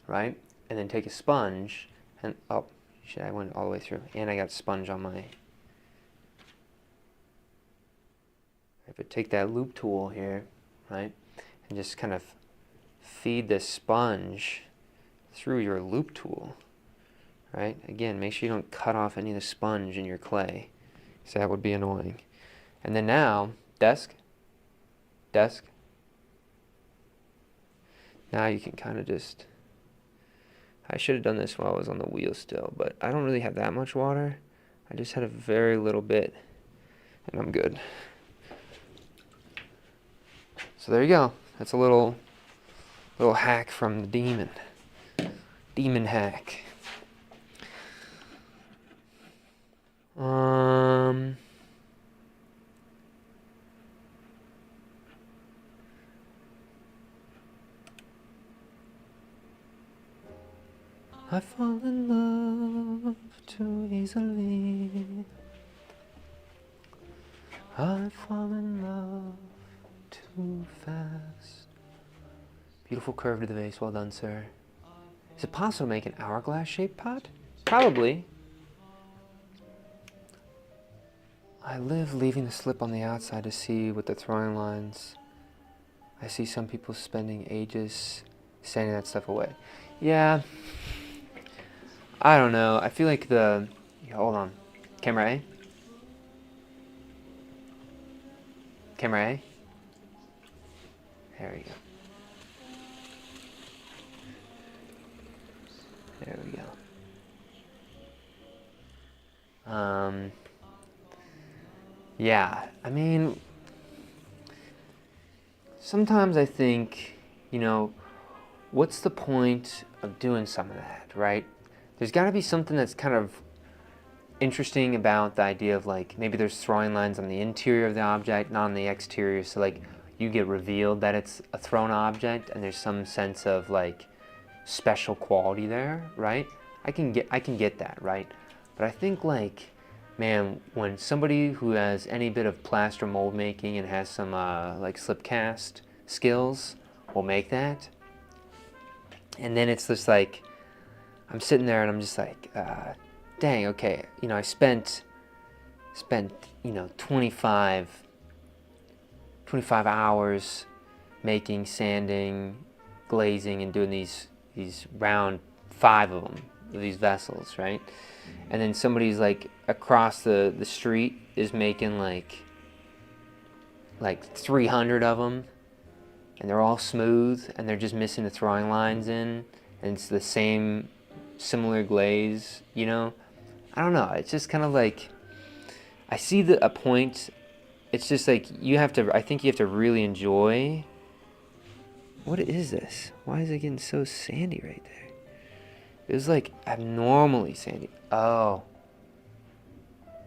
right? And then take a sponge and, oh, shit, I went all the way through. And I got sponge on my, but take that loop tool here, right? And just kind of feed this sponge through your loop tool, right? Again, make sure you don't cut off any of the sponge in your clay, because that would be annoying. And then now, desk. Now you can kind of just, I should have done this while I was on the wheel still, but I don't really have that much water. I just had a very little bit, and I'm good. So there you go. That's a little hack from the demon. Demon hack. I fall in love too easily. I fall in love too fast. Beautiful curve to the base. Well done, sir. Is it possible to make an hourglass-shaped pot? Probably. I live leaving the slip on the outside to see with the throwing lines. I see some people spending ages sanding that stuff away. Yeah. I don't know. I feel like the... Yeah, hold on. Camera A. Camera A. There we go. There we go. Yeah, I mean, sometimes I think, you know, what's the point of doing some of that, right? There's got to be something that's kind of interesting about the idea of, like, maybe there's throwing lines on the interior of the object, not on the exterior, so like you get revealed that it's a thrown object and there's some sense of like special quality there, right? I can get that, right? But I think, like, man, when somebody who has any bit of plaster mold making and has some like slip cast skills will make that, and then it's just like I'm sitting there and I'm just like, dang, okay, you know, I spent you know 25 hours making, sanding, glazing, and doing these round 5 of them, these vessels, right? And then somebody's like across the street is making like 300 of them, and they're all smooth, and they're just missing the throwing lines in, and it's the same similar glaze, you know? I don't know, it's just kind of like, I see a point. It's just like I think you have to really enjoy. What is this? Why is it getting so sandy right there? It was like abnormally sandy. Oh.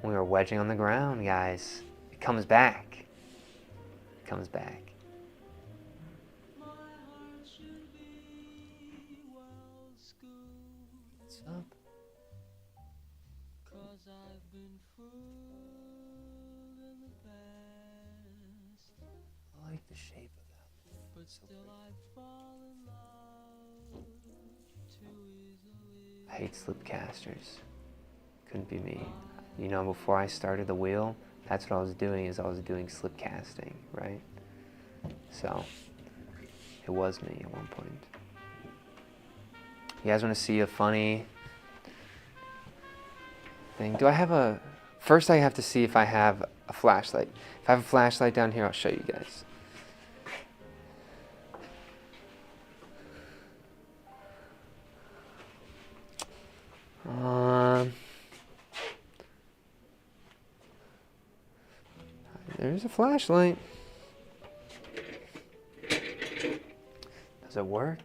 We were wedging on the ground, guys. It comes back. It comes back. What's up? I like the shape of that. But still I fall in love too easily. I hate slip casters. Couldn't be me. You know, before I started the wheel, that's what I was doing, is I was doing slip casting, right? So, it was me at one point. You guys want to see a funny thing? Do I have a... First I have to see if I have a flashlight. If I have a flashlight down here, I'll show you guys. There's a flashlight. Does it work?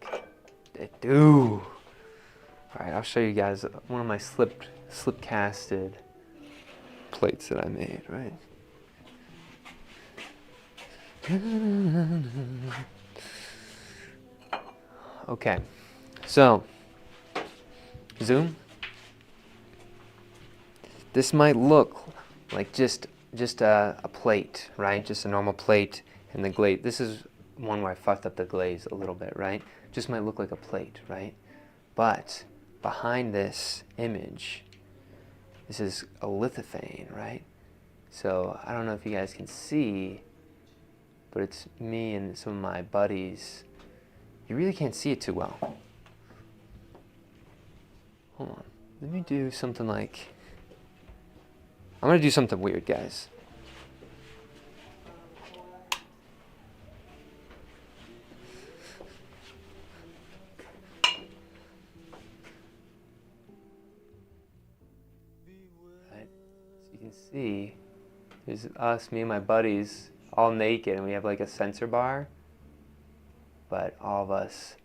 It do. All right, I'll show you guys one of my slip casted plates that I made, right? Okay, so zoom. This might look like just a plate, right? Just a normal plate and the glaze. This is one where I fucked up the glaze a little bit, right? Just might look like a plate, right? But behind this image, this is a lithophane, right? So I don't know if you guys can see, but it's me and some of my buddies. You really can't see it too well. Hold on, let me do something like, I'm gonna do something weird, guys. Right. So you can see, there's us, me and my buddies, all naked, and we have like a sensor bar, but all of us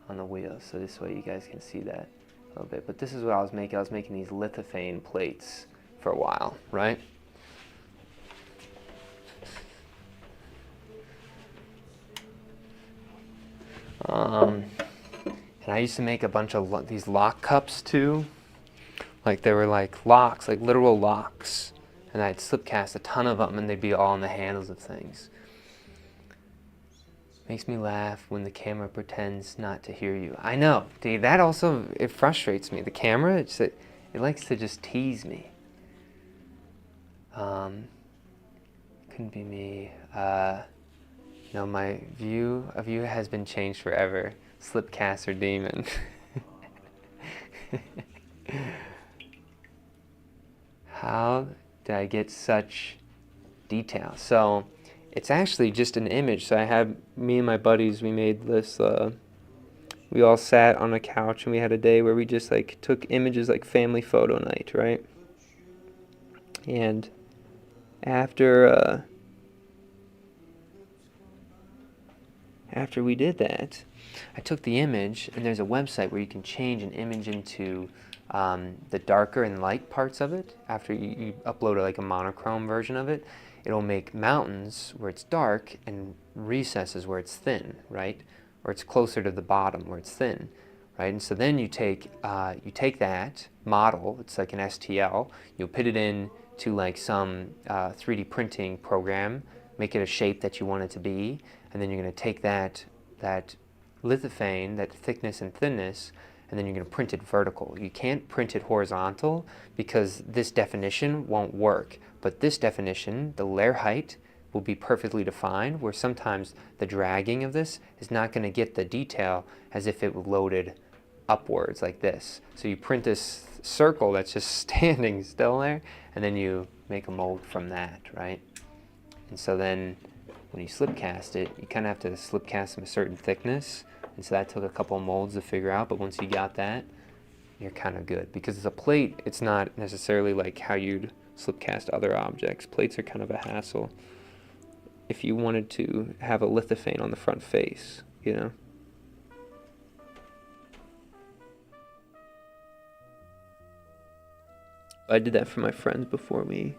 on the wheel. So this way you guys can see that a little bit. But this is what I was making. I was making these lithophane plates for a while, right? And I used to make a bunch of these lock cups too. Like they were like locks, like literal locks. And I'd slip cast a ton of them and they'd be all on the handles of things. Makes me laugh when the camera pretends not to hear you. I know, dude, that also, it frustrates me. The camera, it likes to just tease me. Couldn't be me. No, my view of you has been changed forever. Slipcaster demon. How did I get such detail? So it's actually just an image. So I had me and my buddies, we made this, we all sat on a couch and we had a day where we just like took images like family photo night, right? And after we did that, I took the image, and there's a website where you can change an image into the darker and light parts of it. After you upload like a monochrome version of it, it'll make mountains where it's dark and recesses where it's thin, right? Or it's closer to the bottom where it's thin, right? And so then you take that model, it's like an STL, you'll put it in to like some 3D printing program, make it a shape that you want it to be, and then you're going to take that lithophane, that thickness and thinness, and then you're going to print it vertical. You can't print it horizontal because this definition won't work. But this definition, the layer height, will be perfectly defined, where sometimes the dragging of this is not going to get the detail as if it loaded upwards like this. So you print this circle that's just standing still there, and then you make a mold from that, right? And so then when you slip cast it, you kind of have to slip cast them a certain thickness. And so that took a couple of molds to figure out, but once you got that, you're kind of good. Because it's a plate, it's not necessarily like how you'd slip cast other objects. Plates are kind of a hassle if you wanted to have a lithophane on the front face, you know? I did that for my friends before we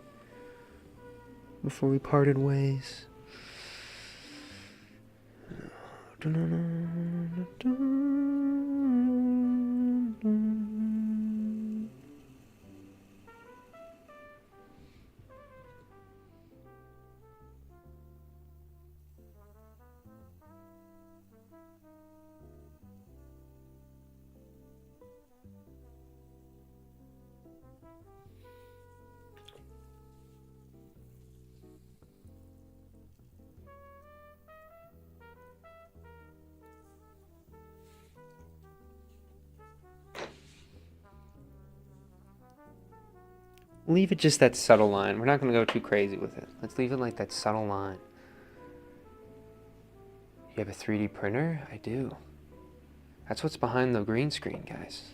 parted ways. leave it just that subtle line. We're not going to go too crazy with it. Let's leave it like that subtle line. You have a 3D printer? I do. That's what's behind the green screen, guys.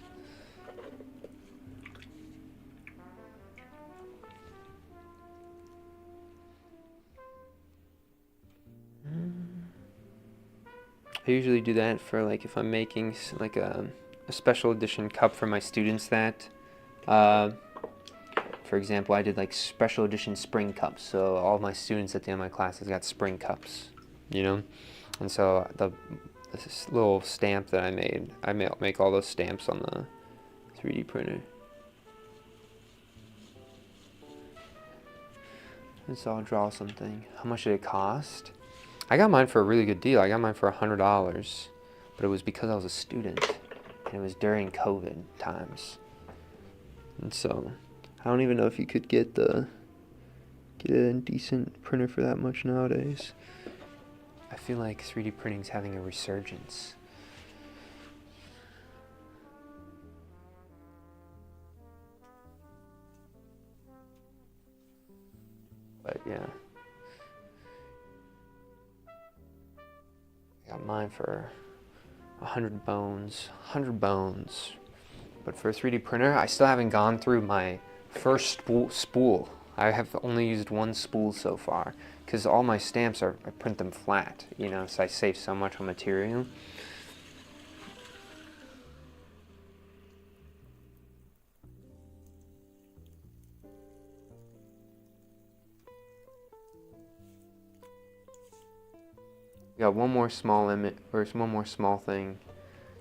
I usually do that for like if I'm making like a special edition cup for my students that, for example, I did like special edition spring cups. So all my students at the end of my classes got spring cups, you know? And so this little stamp that I make all those stamps on the 3D printer. And so I'll draw something. How much did it cost? I got mine for a really good deal. I got mine for $100, but it was because I was a student, and it was during COVID times. And so, I don't even know if you could get a decent printer for that much nowadays. I feel like 3D printing's having a resurgence. But yeah. I got mine for 100 bones. But for a 3D printer, I still haven't gone through my first spool. I have only used one spool so far, because all my stamps I print them flat, you know, so I save so much on material. We got one more small image, or one more small thing,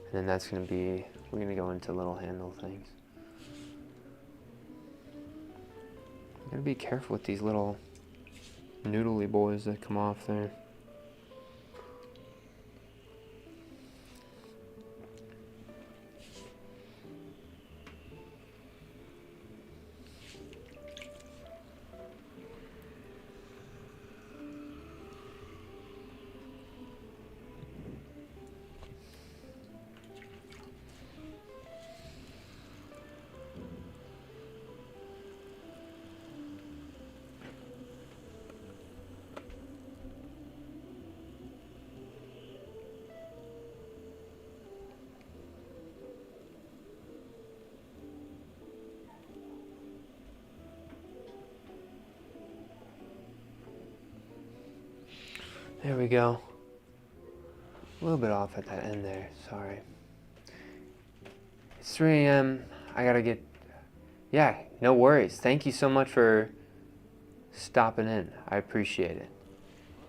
and then that's gonna be, we're gonna go into little handle things. You gotta be careful with these little noodly boys that come off there. There we go. A little bit off at that end there, sorry. It's 3 a.m. I gotta get, yeah, no worries. Thank you so much for stopping in. I appreciate it.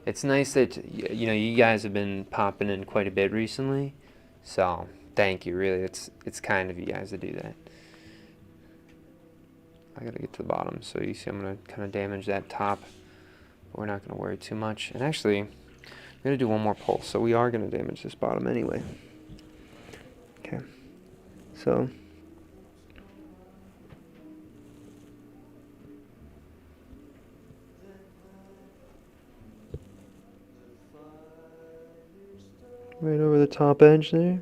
It's nice that, you know, you guys have been popping in quite a bit recently. So, thank you, really. It's kind of you guys to do that. I gotta get to the bottom, so you see I'm gonna kind of damage that top. But we're not gonna worry too much. And actually, I'm gonna do one more pulse, so we are gonna damage this bottom anyway. Okay, so right over the top edge there,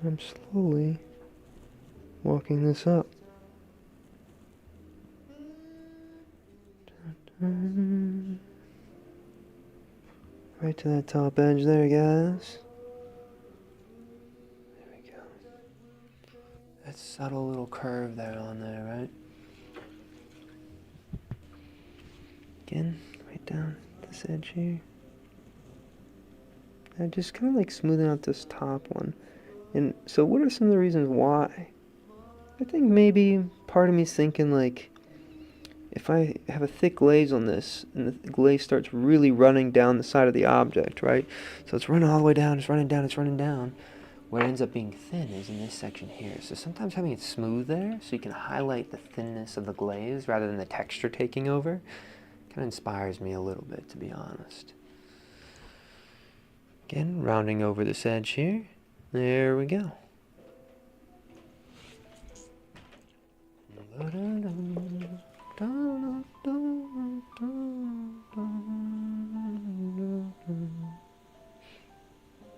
I'm slowly walking this up. Right to that top edge there, guys. There we go. That subtle little curve there on there, right? Again, right down this edge here. And just kind of like smoothing out this top one. And so what are some of the reasons why? I think maybe part of me's thinking like, if I have a thick glaze on this, and the glaze starts really running down the side of the object, right? So it's running all the way down, it's running down, it's running down. Where it ends up being thin is in this section here. So sometimes having it smooth there, so you can highlight the thinness of the glaze rather than the texture taking over, kind of inspires me a little bit, to be honest. Again, rounding over this edge here. There we go.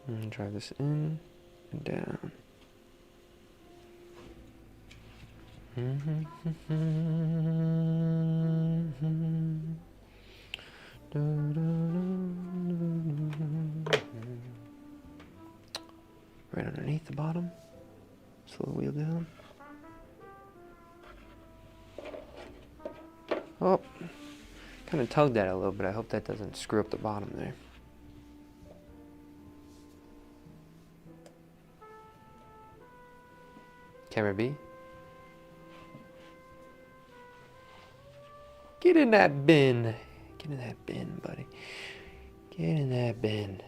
And drive this in and down. Right underneath the bottom. Slow wheel down. Oh, kind of tugged at it a little bit. I hope that doesn't screw up the bottom there. Camera B. Get in that bin. Get in that bin, buddy. Get in that bin.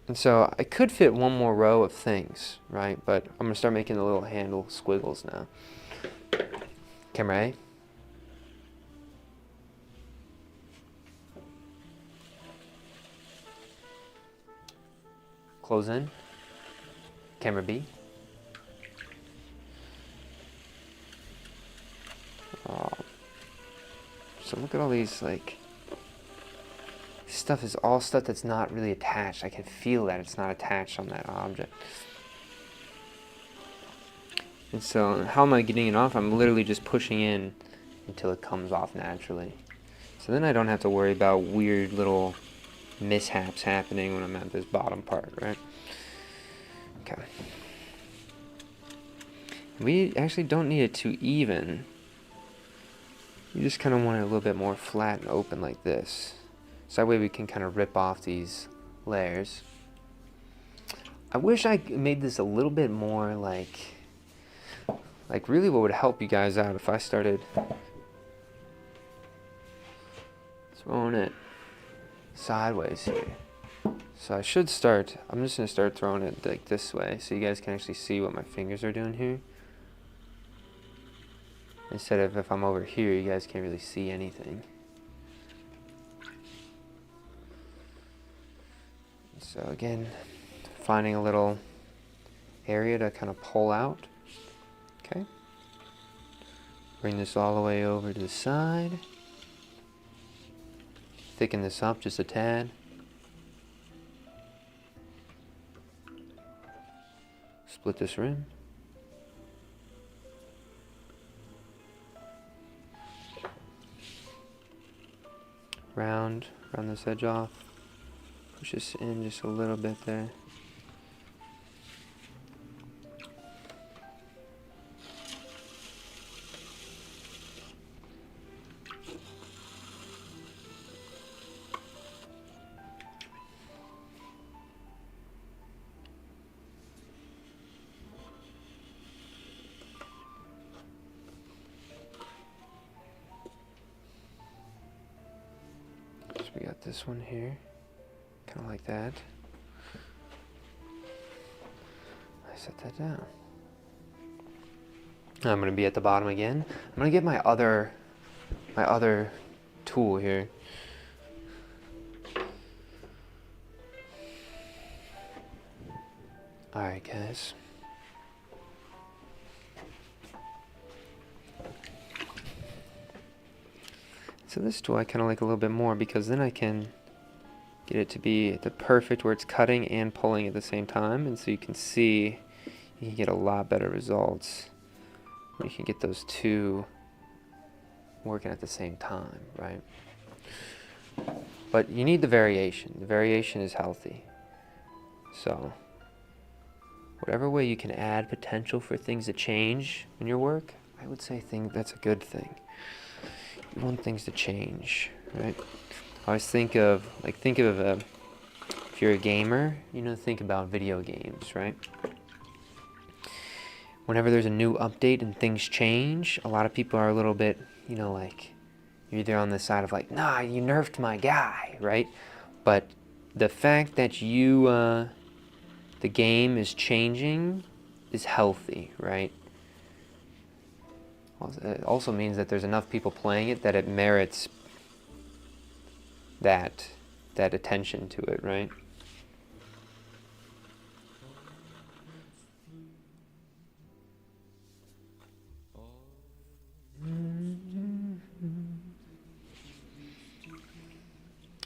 And so I could fit one more row of things, right? But I'm going to start making the little handle squiggles now. Camera A. Close in. Camera B. Oh. So look at all these, like, stuff is all stuff that's not really attached. I can feel that it's not attached on that object. And so how am I getting it off? I'm literally just pushing in until it comes off naturally. So then I don't have to worry about weird little mishaps happening when I'm at this bottom part, right? Okay. We actually don't need it too even. You just kind of want it a little bit more flat and open like this. So that way we can kind of rip off these layers. I wish I made this a little bit more like really what would help you guys out if I started throwing it sideways here. So I should start, I'm just going to start throwing it like this way so you guys can actually see what my fingers are doing here. Instead of if I'm over here, you guys can't really see anything. So again, finding a little area to kind of pull out. Okay. Bring this all the way over to the side. Thicken this up just a tad. Split this rim. Round this edge off. Push this in just a little bit there. So we got this one here. Kind of like that. I set that down. I'm going to be at the bottom again. I'm going to get my other tool here. All right, guys. So this tool I kind of like a little bit more because then I can get it to be the perfect where it's cutting and pulling at the same time, and so you can see you can get a lot better results when you can get those two working at the same time, right? But you need the variation. The variation is healthy. So whatever way you can add potential for things to change in your work, I would say that's a good thing. You want things to change, right? I always think of if you're a gamer, think about video games, right? Whenever there's a new update and things change, a lot of people are a little bit, like, you're either on the side of like, nah, you nerfed my guy, right? But the fact that the game is changing is healthy, right? It also means that there's enough people playing it that it merits that attention to it, right?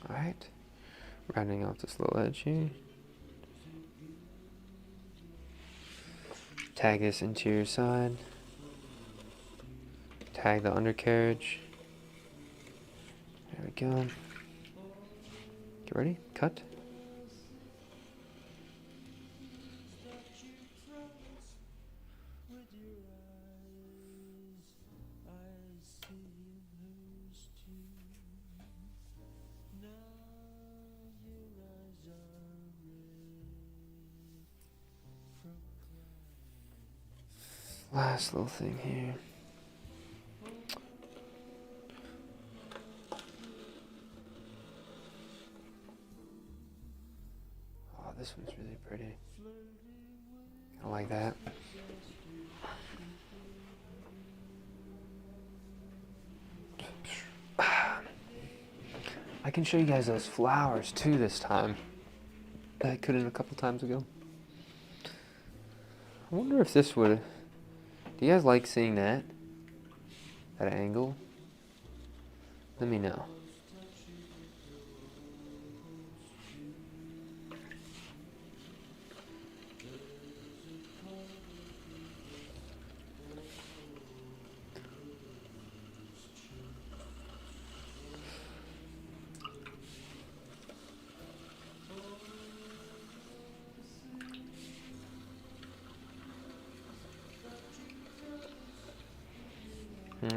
All right, rounding off this little edge here. Tag this interior side. Tag the undercarriage. There we go. Get ready, cut. Last little thing here. Oh, this one's really pretty. I like that. I can show you guys those flowers too this time that I couldn't a couple times ago. I wonder if this would... Do you guys like seeing that? That angle? Let me know.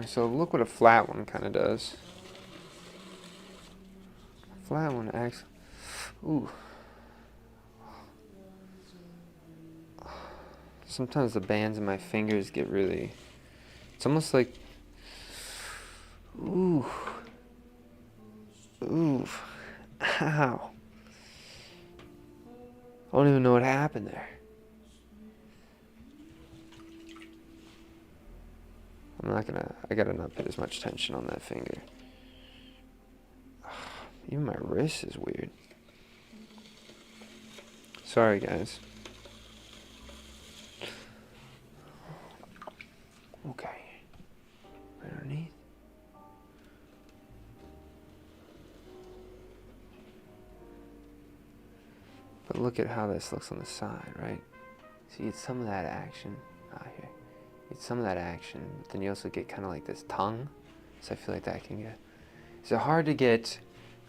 So look what a flat one kind of does. Flat one acts... Ooh. Sometimes the bands in my fingers get really... It's almost like... Ooh. Ooh. Ow. I don't even know what happened there. I'm not gonna... I gotta not put as much tension on that finger. Even my wrist is weird. Sorry, guys. Okay. Right underneath. But look at how this looks on the side, right? See, it's some of that action out here. It's some of that action, but then you also get kind of like this tongue. So I feel like that can get... Is it hard to get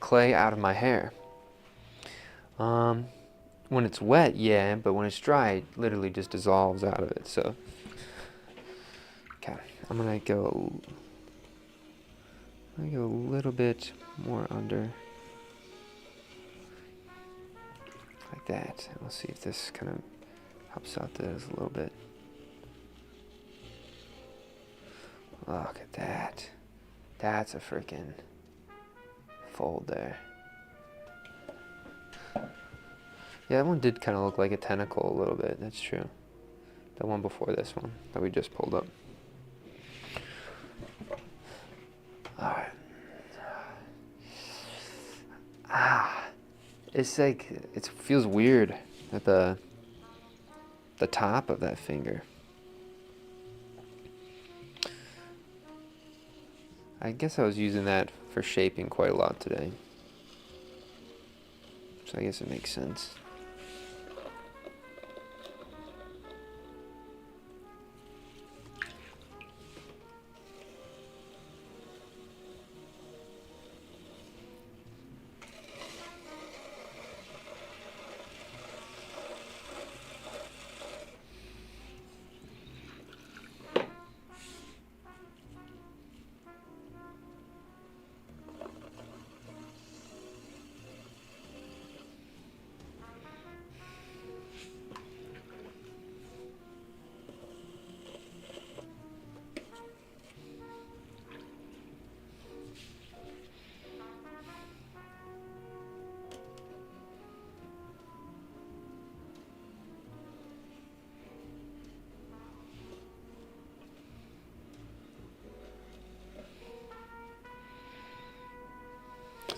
clay out of my hair? When it's wet, yeah, but when it's dry, it literally just dissolves out of it, so... Okay, I'm gonna go a little bit more under. Like that. And we'll see if this kind of helps out this a little bit. Look at that. That's a freaking fold there. Yeah, that one did kind of look like a tentacle a little bit. That's true. The one before this one that we just pulled up. Alright. It's like, it feels weird at the top of that finger. I guess I was using that for shaping quite a lot today. So I guess it makes sense.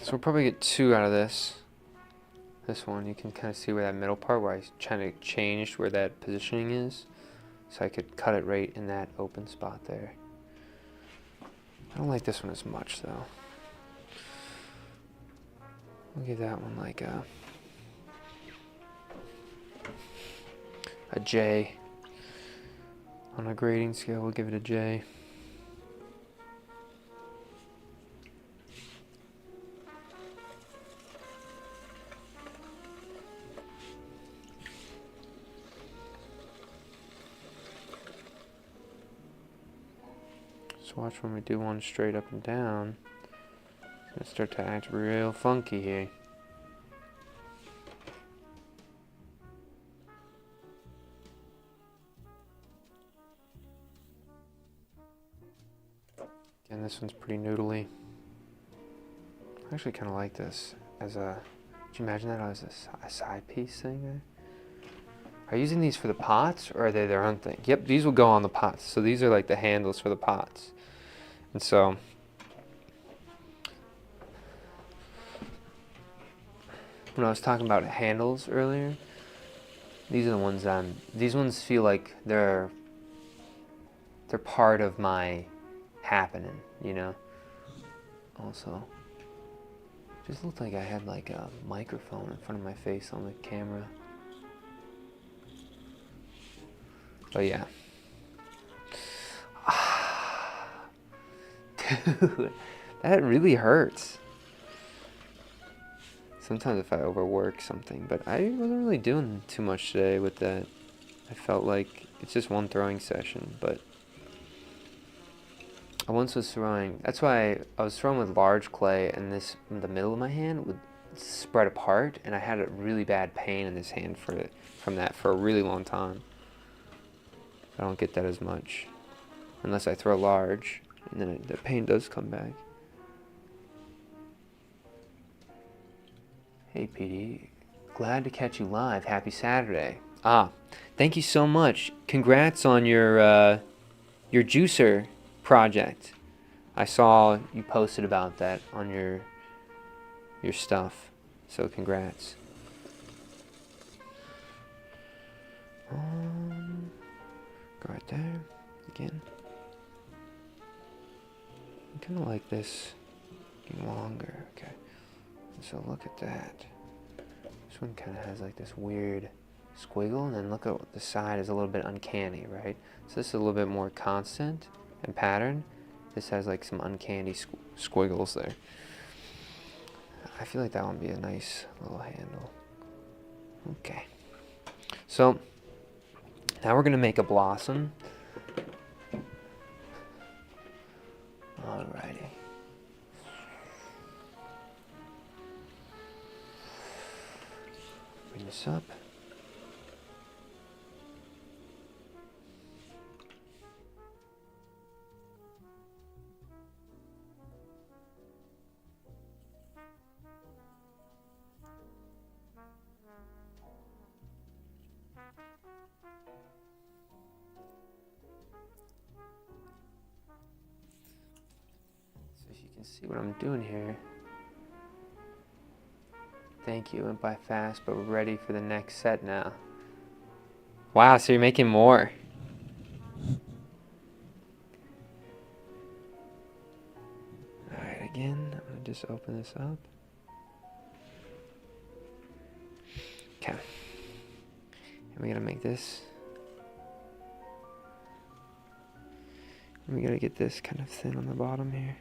So we'll probably get 2 out of this. This one, you can kind of see where that middle part where I kind of changed where that positioning is. So I could cut it right in that open spot there. I don't like this one as much though. We'll give that one like a J. On a grading scale, we'll give it a J. Just watch when we do one straight up and down. It's gonna start to act real funky here. Again, this one's pretty noodly. I actually kind of like this as a, could you imagine that as a side piece thing there? Are you using these for the pots, or are they their own thing? Yep, these will go on the pots. So these are like the handles for the pots. And so, when I was talking about handles earlier, these are the ones these ones feel like they're part of my happening, you know? Also, just looked like I had like a microphone in front of my face on the camera. But yeah. Dude, that really hurts. Sometimes if I overwork something, but I wasn't really doing too much today with that. I felt like it's just one throwing session, but I once was throwing, that's why I was throwing with large clay, and this, in the middle of my hand would spread apart, and I had a really bad pain in this hand from that for a really long time. I don't get that as much unless I throw large, and then the pain does come back. Hey PD, glad to catch you live. Happy Saturday. Thank you so much. Congrats on your juicer project. I saw you posted about that on your stuff, so congrats. Go right there again. I kind of like this getting longer. Okay, so look at that. This one kind of has like this weird squiggle, and then look at the side is a little bit uncanny, right? So this is a little bit more constant and pattern. This has like some uncanny squiggles there. I feel like that one would be a nice little handle. Okay, so now we're gonna make a blossom. Alrighty. Bring this up. You can see what I'm doing here. Thank you, went by fast, but we're ready for the next set now. Wow, so you're making more. Alright, again, I'm gonna just open this up. Okay. And we gotta make this. And we gotta get this kind of thin on the bottom here.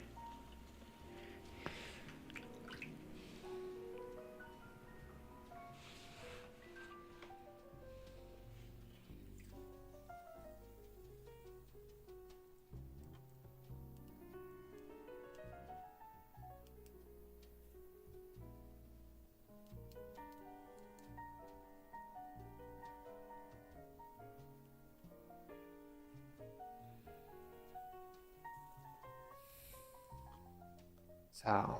So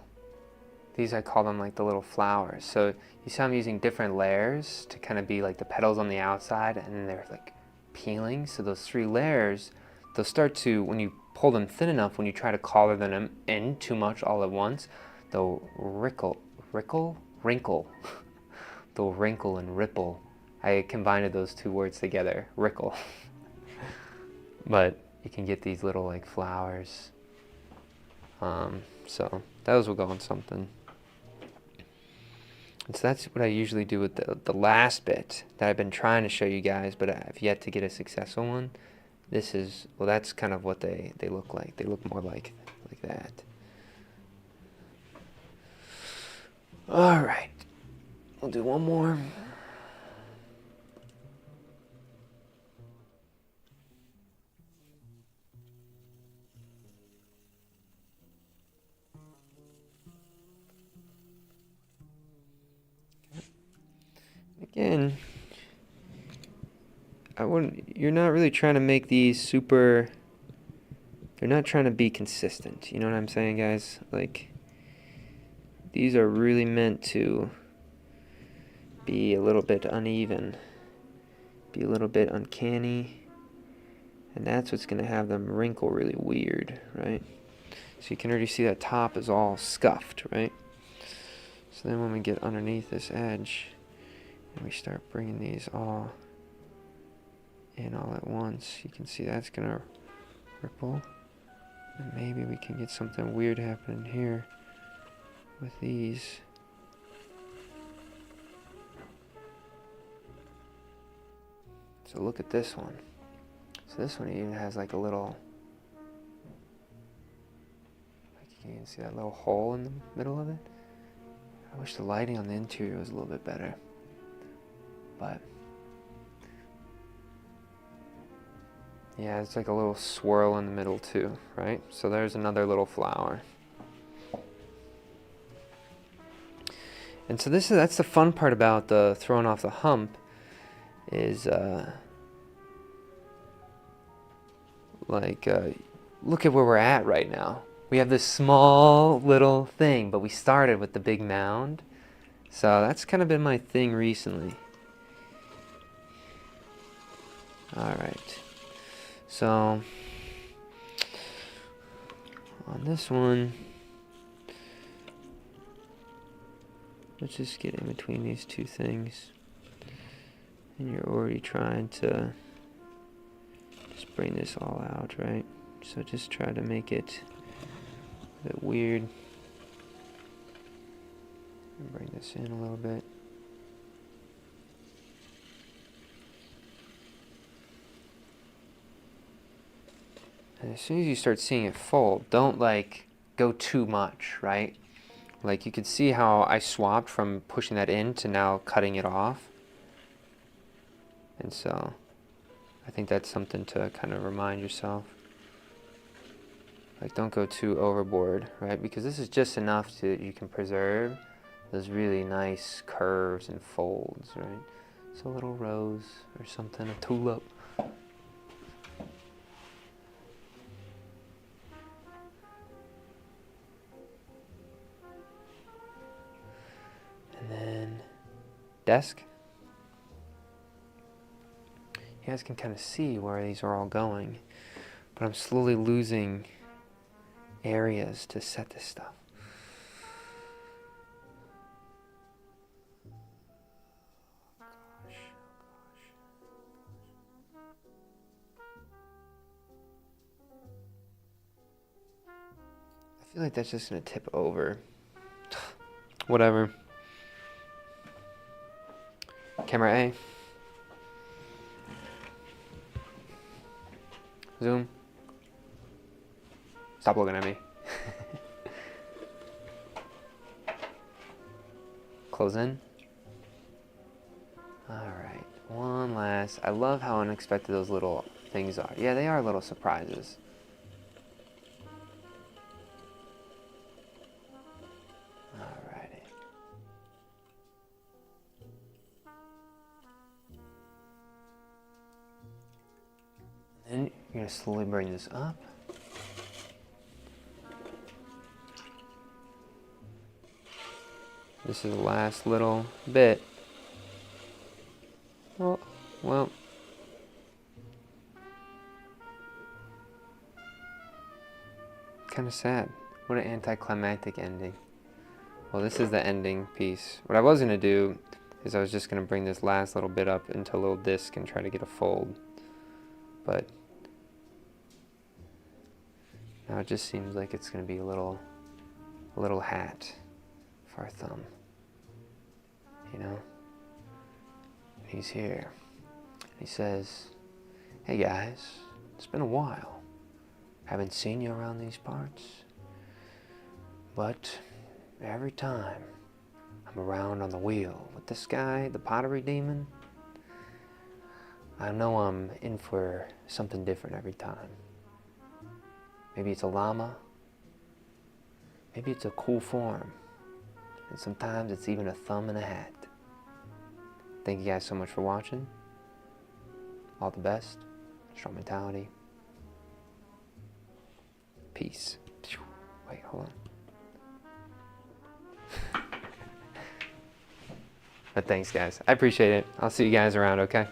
these, I call them like the little flowers. So you see I'm using different layers to kind of be like the petals on the outside, and then they're like peeling. So those 3 layers, they'll start to, when you pull them thin enough, when you try to collar them in too much all at once, they'll wrinkle. They'll wrinkle and ripple. I combined those 2 words together, wrinkle. But you can get these little like flowers. So those will go on something. And so that's what I usually do with the last bit that I've been trying to show you guys, but I've yet to get a successful one. This is, well, that's kind of what they look like. They look more like that. All right, we'll do one more. again, you're not really trying to make these super, they're not trying to be consistent. You know what I'm saying, guys? Like, these are really meant to be a little bit uneven, be a little bit uncanny, and that's what's going to have them wrinkle really weird, right? So you can already see that top is all scuffed, right? So then when we get underneath this edge, and we start bringing these all in all at once, you can see that's going to ripple. And maybe we can get something weird happening here with these. So look at this one. So this one even has like a little, like you can even see that little hole in the middle of it. I wish the lighting on the interior was a little bit better. But yeah, it's like a little swirl in the middle too, right? So there's another little flower. And so that's the fun part about the throwing off the hump is look at where we're at right now. We have this small little thing, but we started with the big mound. So that's kind of been my thing recently. All right. So on this one, let's just get in between these two things. And you're already trying to just bring this all out, right? So just try to make it a bit weird. And bring this in a little bit. And as soon as you start seeing it fold, don't like go too much, right? Like you could see how I swapped from pushing that in to now cutting it off. And so I think that's something to kind of remind yourself. Like don't go too overboard, right? Because this is just enough so that you can preserve those really nice curves and folds, right? So a little rose or something, a tulip. And then desk. You guys can kind of see where these are all going, but I'm slowly losing areas to set this stuff. I feel like that's just gonna tip over. Whatever. Camera A. Zoom. Stop looking at me. Close in. Alright, one last. I love how unexpected those little things are. Yeah, they are little surprises. Alrighty. Then you're going to slowly bring this up. This is the last little bit. Oh, well. Kind of sad. What an anticlimactic ending. Well, this is the ending piece. What I was going to do is I was just going to bring this last little bit up into a little disc and try to get a fold. But now it just seems like it's going to be a little hat for our thumb. You know? And he's here. He says, "Hey guys, it's been a while. Haven't seen you around these parts. But every time I'm around on the wheel with this guy, the pottery demon, I know I'm in for something different every time. Maybe it's a llama. Maybe it's a cool form. And sometimes it's even a thumb in a hat. Thank you guys so much for watching. All the best. Strong mentality. Peace. Wait, hold on. But thanks, guys. I appreciate it. I'll see you guys around, okay?